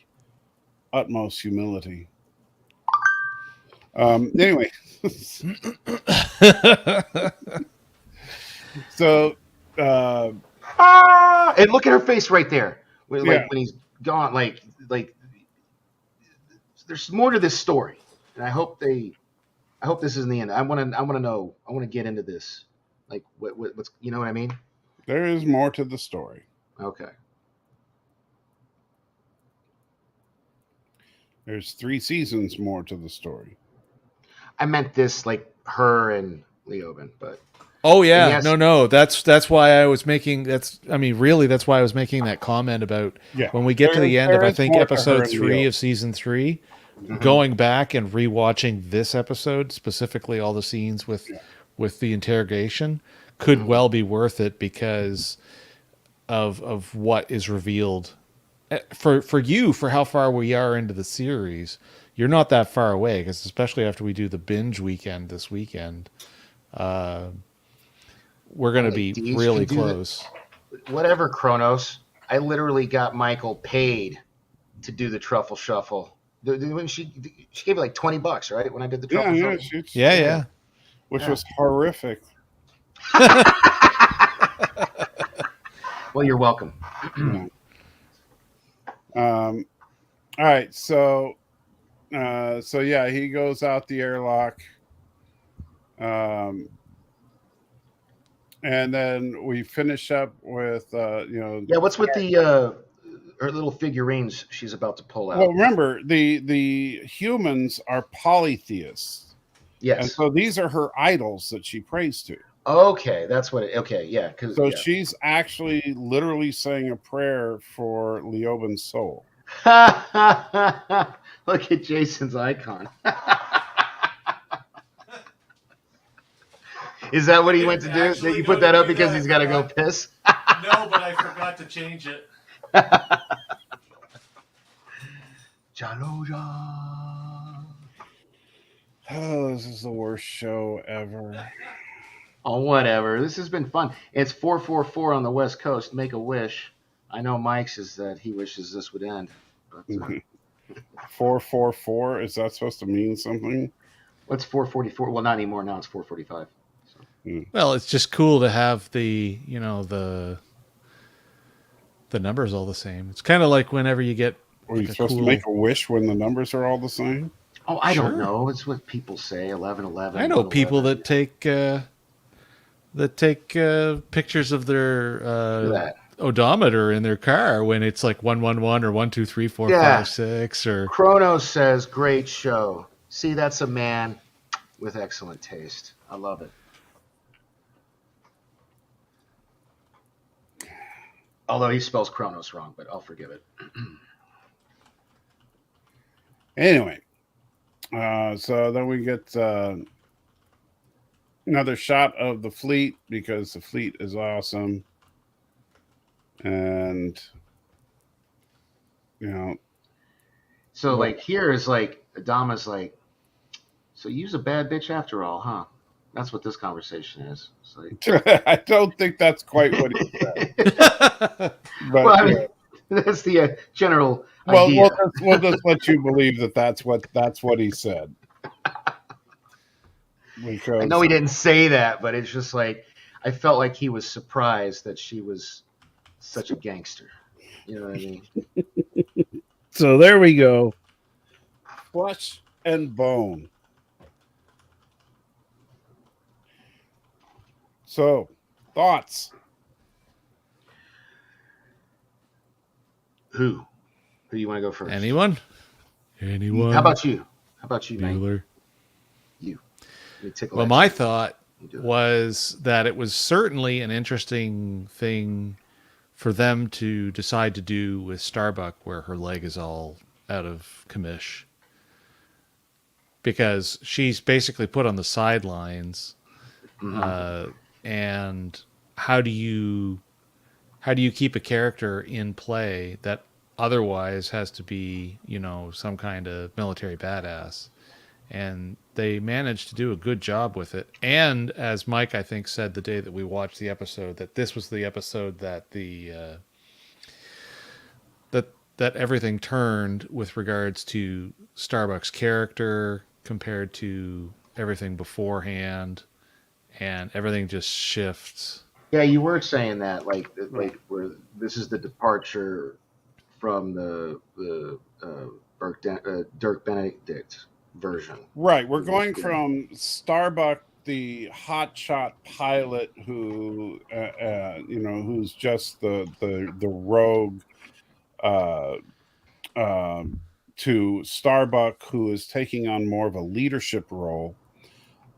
utmost humility. Anyway, so And look at her face right there. When, yeah, when he's gone, like there's more to this story, and I hope this isn't the end. I want to know. I want to get into this. Like what's you know what I mean? there is more to the story. Okay. There's 3 seasons more to the story. I meant this like her and Leoben, but Oh yeah, yes. no. That's why I was making really that's why I was making that comment about Yeah, when we get to the end of there I is think more to her episode and 3 Leo. of season 3, going back and rewatching this episode, specifically all the scenes with the interrogation, could well be worth it because of what is revealed. For you, for how far we are into the series, you're not that far away, because especially after we do the binge weekend this weekend, we're going to be Deej really can do close. Whatever, Kronos. I literally got Michael paid to do the truffle shuffle. When she gave me like $20, right? When I did the truffle Yeah, shuffle. Yeah. which was horrific. Well, you're welcome. All right, so yeah, he goes out the airlock, and then we finish up with Yeah, what's with the her little figurines she's about to pull out? well, remember the humans are polytheists, Yes. and so these are her idols that she prays to. Okay, that's what it. Okay, yeah. So she's actually literally saying a prayer for Leoben's soul. Look at Jason's icon. Is that what he went to do? Actually, Did you no, put that to up do because that, he's I got to go forgot. piss? No, but I forgot to change it. Jaloja. Oh, this is the worst show ever. Oh, whatever. This has been fun. It's 444 on the West Coast. Make a wish. I know Mike's is that he wishes this would end. But, 444, is that supposed to mean something? what's 444? Well, not anymore. Now it's 445. So. Well, it's just cool to have the numbers all the same. It's kind of like whenever you get. Are you supposed to make a wish when the numbers are all the same? Oh, I don't know. It's what people say. 1111. I know people that take pictures of their odometer in their car when it's like 111 or 1 2 3 4 5 6 or. Kronos says, "Great show." See, that's a man with excellent taste. I love it. Although he spells Kronos wrong, but I'll forgive it. Anyway, so then we get another shot of the fleet because the fleet is awesome. And, So, like, here is like, Adama's like, so you's a bad bitch after all, huh? That's what this conversation is. It's like, I don't think that's quite what he said. But, well, I mean, that's the general well, idea. we'll just let you believe that's what he said. Because, I know he didn't say that, but it's just like, I felt like he was surprised that she was such a gangster. You know what I mean? So there we go. Flesh and bone. So, thoughts? Who do you want to go first? Anyone? How about you? Nate? Bueller. You. Well, my thought was that it was certainly an interesting thing for them to decide to do with Starbuck, where her leg is all out of commish, because she's basically put on the sidelines. And how do you keep a character in play that otherwise has to be, some kind of military badass? and they managed to do a good job with it. And as Mike, I think, said the day that we watched the episode, that this was the episode that that everything turned with regards to Starbuck's character compared to everything beforehand, and everything just shifts. Yeah, you were saying that, like where this is the departure from the Dirk Benedict version. Right. We're going from Starbuck, the hotshot pilot who, who's just the rogue, to Starbuck, who is taking on more of a leadership role,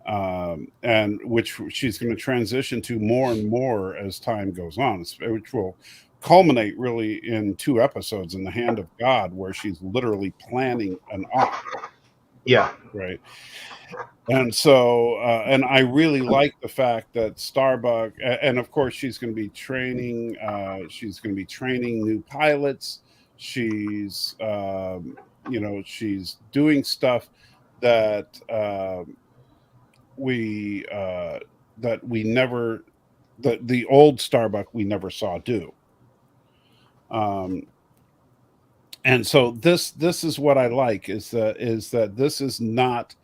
and which she's going to transition to more and more as time goes on, which will culminate really in 2 episodes in the Hand of God, where she's literally planning an arc. Yeah. Right. And so, and I really like the fact that Starbuck, and of course, she's going to be training. She's going to be training new pilots. She's, she's doing stuff that the old Starbuck we never saw do. And so this is what I like is that this is not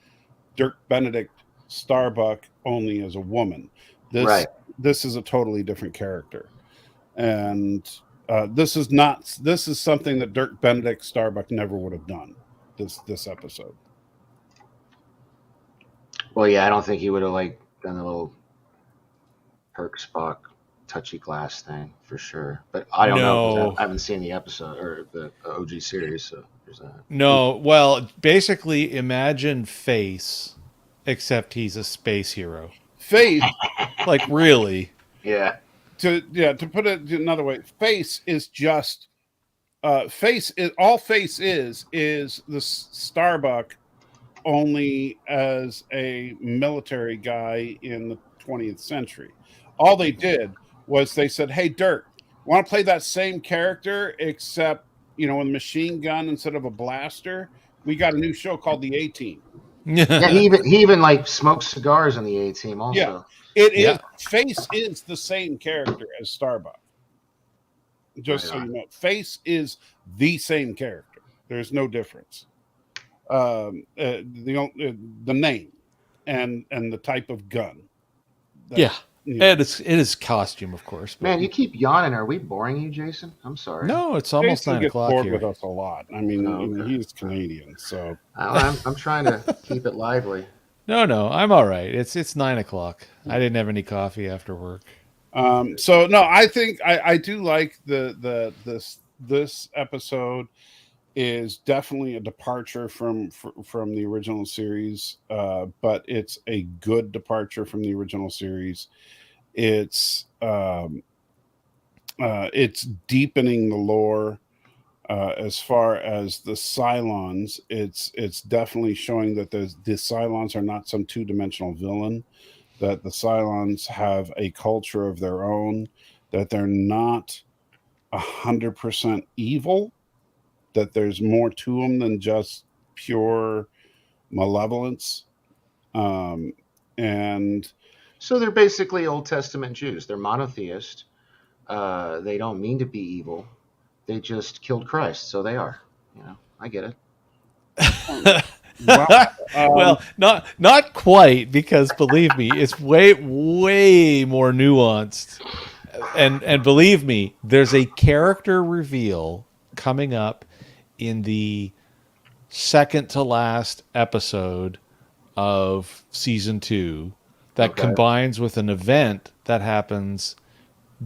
Dirk Benedict Starbuck only as a woman. This is a totally different character, and this is something that Dirk Benedict Starbuck never would have done. This episode. Well, yeah, I don't think he would have done a little Kirk Spock touchy glass thing for sure. But I don't know. I haven't seen the episode or the OG series, so there's that. No, well, basically, imagine Face, except he's a space hero. Face, like really? Yeah. To put it another way, Face is just Face is all. Face is the Starbuck only as a military guy in the 20th century. All they did was they said, "Hey, Dirk, want to play that same character except with a machine gun instead of a blaster? We got a new show called the A-Team." Yeah, he even smokes cigars in the A-Team also. Yeah, it is. Face is the same character as Starbuck. Just so you know, Face is the same character. There's no difference. The name and the type of gun. It is costume, of course. Man, you keep yawning. Are we boring you, Jason? I'm sorry. No, it's almost Jason 9 gets o'clock bored here. with us a lot. I mean, he's Canadian, so I'm trying to keep it lively. No, I'm all right. It's 9 o'clock. I didn't have any coffee after work. So no, I think I do like this episode is definitely a departure from the original series, but it's a good departure from the original series. It's deepening the lore. As far as the Cylons, it's definitely showing that the Cylons are not some 2-dimensional villain, that the Cylons have a culture of their own, that they're not 100% evil, that there's more to them than just pure malevolence. And so they're basically Old Testament Jews. They're monotheist. They don't mean to be evil. They just killed Christ, so they are. I get it. Well, not quite, because believe me, it's way more nuanced. And believe me, there's a character reveal coming up in the second to last episode of season 2 that combines with an event that happens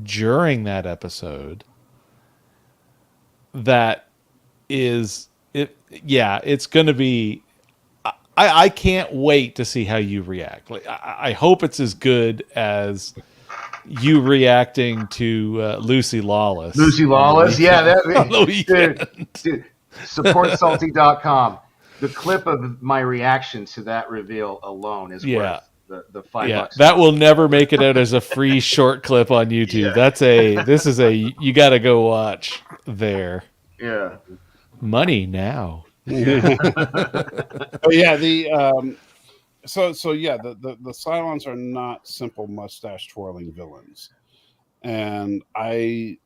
during that episode. That is it. Yeah, it's going to be. I can't wait to see how you react. I hope it's as good as you reacting to Lucy Lawless. Lucy Lawless, yeah, dude. SupportSalty.com. The clip of my reaction to that reveal alone is worth the $5. That will never make it out as a free short clip on YouTube. Yeah. This is you got to go watch there. Yeah. Money now. But yeah, the Cylons are not simple mustache twirling villains, and I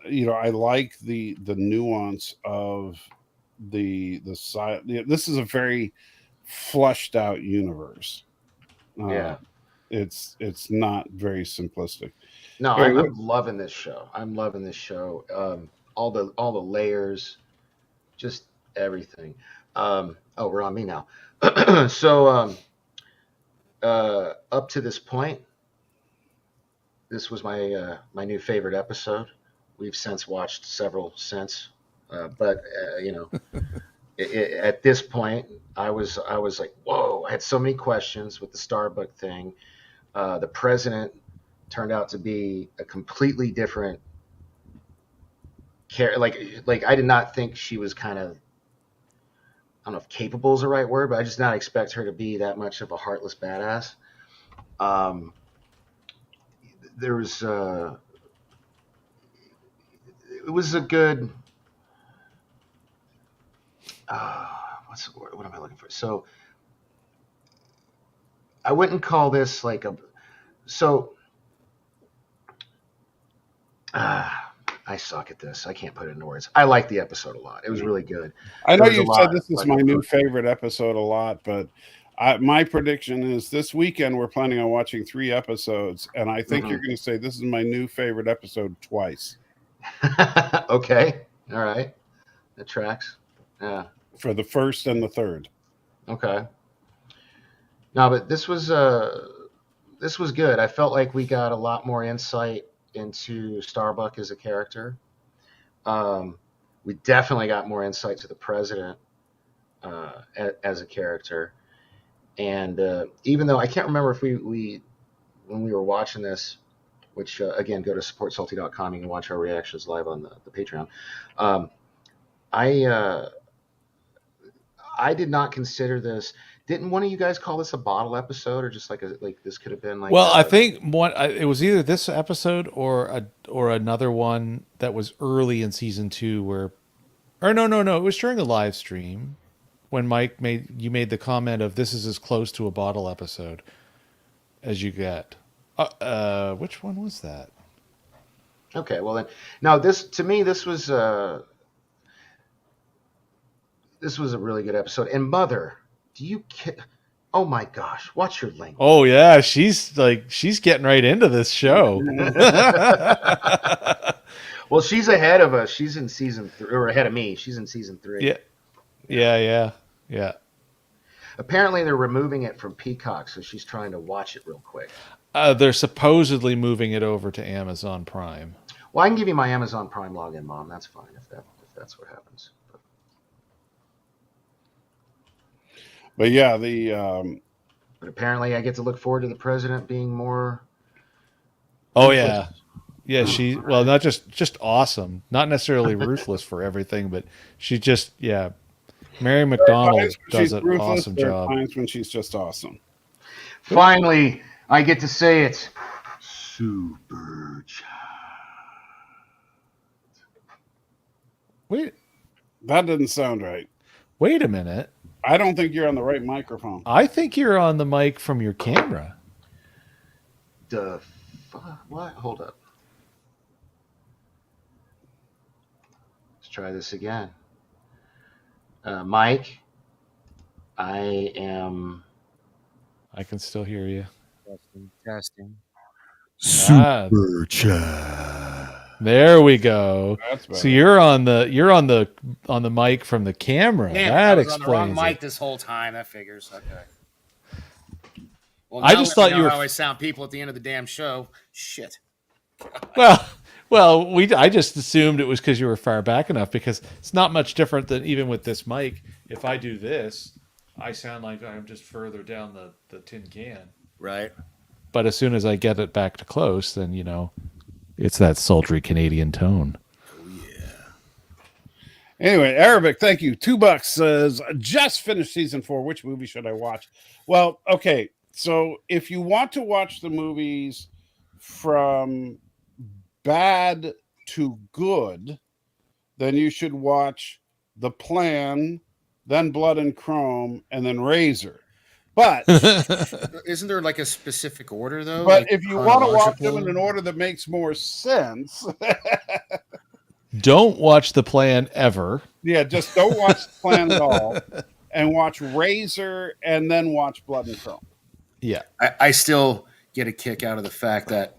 like the nuance of the side. This is a very flushed out universe. Yeah. It's not very simplistic. No, Harry, I'm loving this show. I'm loving this show. All the layers, just everything. We're on me now. So up to this point, this was my new favorite episode. We've since watched several since, but at this point, I was like, whoa! I had so many questions with the Starbuck thing. The president turned out to be a completely different character. Like I did not think she was kind of, I don't know if capable is the right word, but I just did not expect her to be that much of a heartless badass. There was it was a good what's the word? What am I looking for? So I wouldn't call this like a I suck at this. I can't put it into words. I liked the episode a lot. It was really good. I know There was a you said lot, this is like, my new favorite episode a lot, but my prediction is this weekend we're planning on watching 3 episodes, and I think you're going to say this is my new favorite episode twice. Okay. All right. That tracks. Yeah. For the first and the third. Okay. No, but this was good. I felt like we got a lot more insight into Starbuck as a character. We definitely got more insight to the president as a character. And even though I can't remember if we when we were watching this, which again, go to supportsalty.com. You can watch our reactions live on the Patreon. I did not consider this. Didn't one of you guys call this a bottle episode, or just like this could have been like? Well, I think it was either this episode or another one that was early in season 2 where, or no, it was during a live stream when Mike made the comment of this is as close to a bottle episode as you get. Which one was that? Okay, well then, now this to me this was a really good episode. And Mother, do you? Oh my gosh, watch your language. Oh yeah, she's getting right into this show. Well, she's ahead of us. She's in season 3, or ahead of me. She's in season 3. Yeah. Apparently, they're removing it from Peacock, so she's trying to watch it real quick. They're supposedly moving it over to Amazon Prime. Well, I can give you my Amazon Prime login, Mom. That's fine if that's what happens. But yeah, but apparently, I get to look forward to the president being more. Oh yeah. Well, not just awesome, not necessarily ruthless for everything, but she just Mary McDonald does an awesome job. Times when she's just awesome. Finally, I get to say it. Super Child. Wait, that didn't sound right. Wait a minute. I don't think you're on the right microphone. I think you're on the mic from your camera. The fuck? What? Hold up. Let's try this again. Mike, I can still hear you. Testing. Super Chat. There we go. So you're on the mic from the camera. Damn, that I was explains on the wrong mic it. this whole time. That figures. Okay. Well, I just thought you were how I sound people at the end of the damn show. Shit. Well, I just assumed it was because you were far back enough, because it's not much different than even with this mic. If I do this, I sound like I'm just further down the tin can. Right. But as soon as I get it back to close, then, it's that sultry Canadian tone. Oh, yeah. Anyway, Arabic, thank you. $2 says, just finished season 4. Which movie should I watch? Well, okay. So if you want to watch the movies from bad to good, then you should watch The Plan, then Blood and Chrome, and then Razor. But Isn't there like a specific order though? but like if you want to watch them chronological? in an order that makes more sense, Don't watch The Plan ever. yeah, just don't watch The Plan at all, and watch Razor, and then watch Blood and Chrome. Yeah. I still get a kick out of the fact that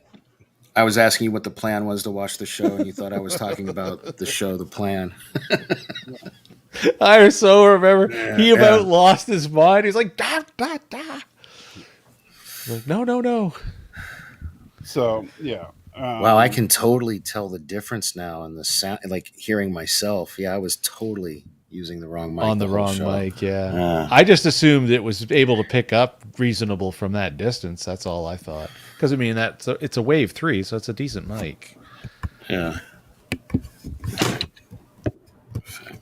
I was asking you what the plan was to watch the show, and you thought I was talking about the show, The Plan. I so remember he about yeah. lost his mind. He's like, da, da, da. Like, no. So yeah. Wow, I can totally tell the difference now in the sound, like hearing myself. Yeah, I was totally using the wrong mic. On the whole wrong show. mic, yeah. I just assumed it was able to pick up reasonable from that distance. That's all I thought. Because, I mean, it's a Wave 3, so it's a decent mic. Yeah.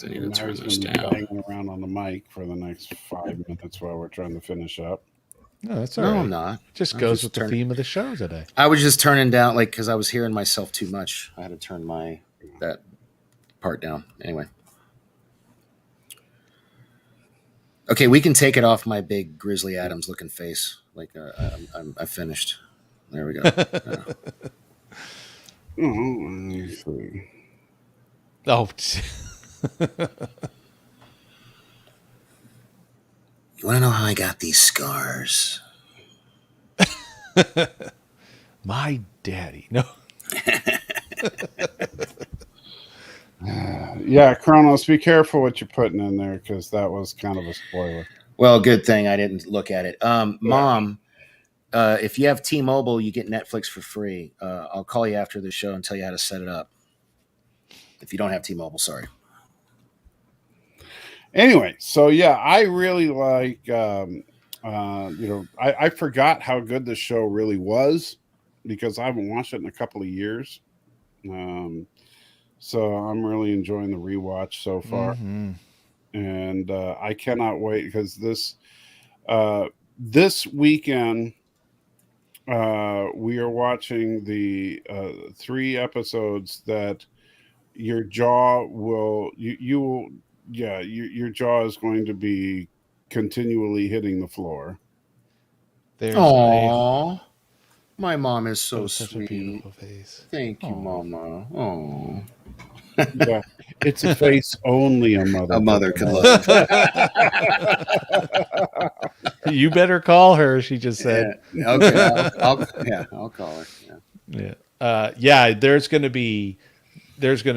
I need to turn this down. Banging around on the mic for the next 5 minutes while we're trying to finish up. No, that's all right. I'm not. Just goes with the theme of the show today. I was just turning down, like, because I was hearing myself too much. I had to turn that part down. Anyway. Okay, we can take it off my big Grizzly Adams looking face. Like, I finished. There we go. Oh, you want to know how I got these scars? my daddy. No. Yeah, Kronos, be careful what you're putting in there because that was kind of a spoiler. Well, good thing I didn't look at it. Mom, if you have T-Mobile, you get Netflix for free. I'll call you after the show and tell you how to set it up. If you don't have T-Mobile, sorry. Anyway, so yeah, I really like, I forgot how good this show really was because I haven't watched it in a couple of years. So I'm really enjoying the rewatch so far. Mm-hmm. And I cannot wait because this weekend we are watching the 3 episodes that your jaw will your jaw is going to be continually hitting the floor. Aww. My mom is so such sweet. a beautiful face. Thank you, Mama. Oh. Yeah, it's a face only a mother can love. You better call her, she just said. Yeah. Okay, I'll call her. Yeah. There's going to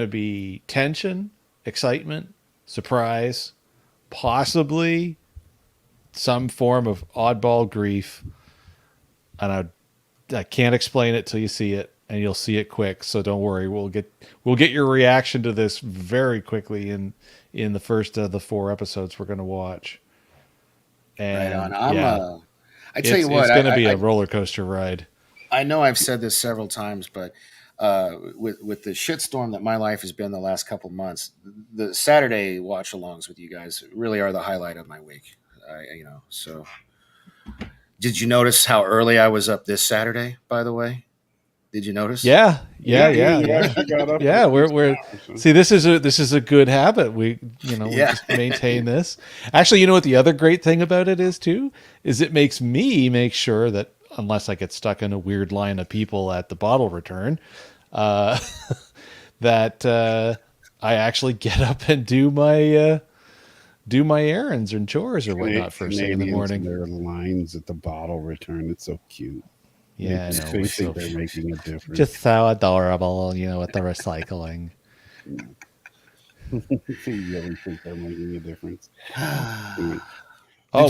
be tension, excitement, surprise, possibly some form of oddball grief, and I can't explain it till you see it, and you'll see it quick. So don't worry, we'll get your reaction to this very quickly in the first of the 4 episodes we're going to watch. And right on. I tell you what, it's going to be a roller coaster ride. I know I've said this several times, but with the shitstorm that my life has been the last couple months, the Saturday watch-alongs with you guys really are the highlight of my week. So did you notice how early I was up this Saturday, by the way? Did you notice? Yeah. Yeah, we're see, this is a good habit. We just maintain this. Actually, you know what the other great thing about it is too? Is it makes me make sure that unless I get stuck in a weird line of people at the bottle return, that I actually get up and do my errands and chores or whatnot first thing in the morning. There are lines at the bottle return. It's so cute. Yeah, I know. They think they're making a difference. Just so adorable, with the recycling. They really think they're making a difference.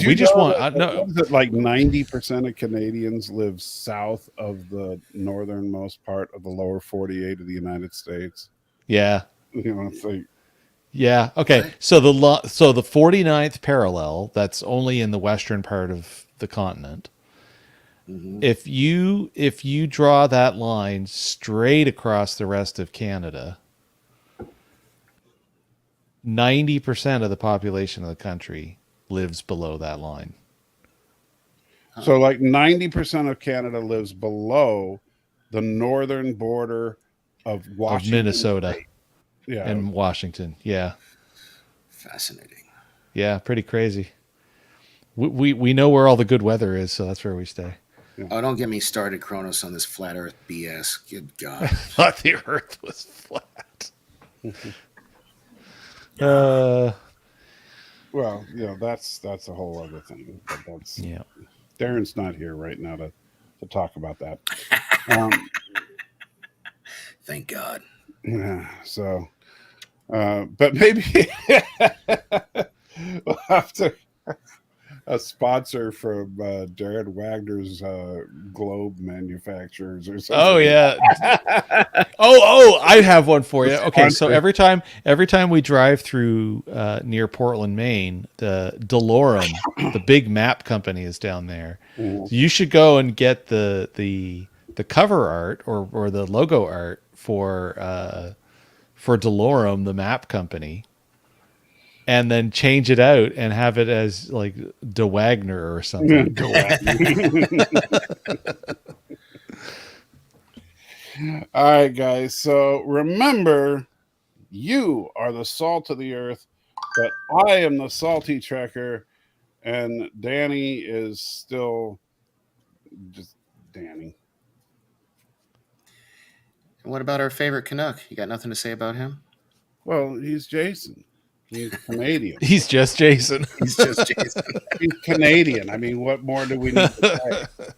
We just want that like 90% of Canadians live south of the northernmost part of the lower 48 of the United States. Yeah. It's like, yeah. Okay. So the 49th parallel, that's only in the western part of the continent. Mm-hmm. If you draw that line straight across the rest of Canada, 90% of the population of the country lives below that line. So like 90% of Canada lives below the northern border of Washington, of Minnesota. State. Yeah. And Washington. Yeah. Fascinating. Yeah, pretty crazy. We know where all the good weather is, so that's where we stay. Oh, don't get me started, Kronos, on this flat Earth BS. Good God. Thought the Earth was flat. uh, Well, that's a whole other thing. But that's yeah. Darren's not here right now to talk about that. Thank God. Yeah. So, but maybe we'll have to a sponsor from Darren Wagner's Globe Manufacturers or something. Oh yeah. oh, I have one for you. Okay, so every time we drive through near Portland, Maine, the DeLorme, the big map company, is down there. So you should go and get the cover art or the logo art for DeLorme, the map company, and then change it out and have it as like De Wagner or something. All right, guys. So remember, you are the salt of the earth, but I am the salty trekker, and Danny is still just Danny. And what about our favorite Canuck? You got nothing to say about him? Well, he's Jason. He's Canadian. He's just Jason. He's just Jason. He's Canadian. I mean, what more do we need to say?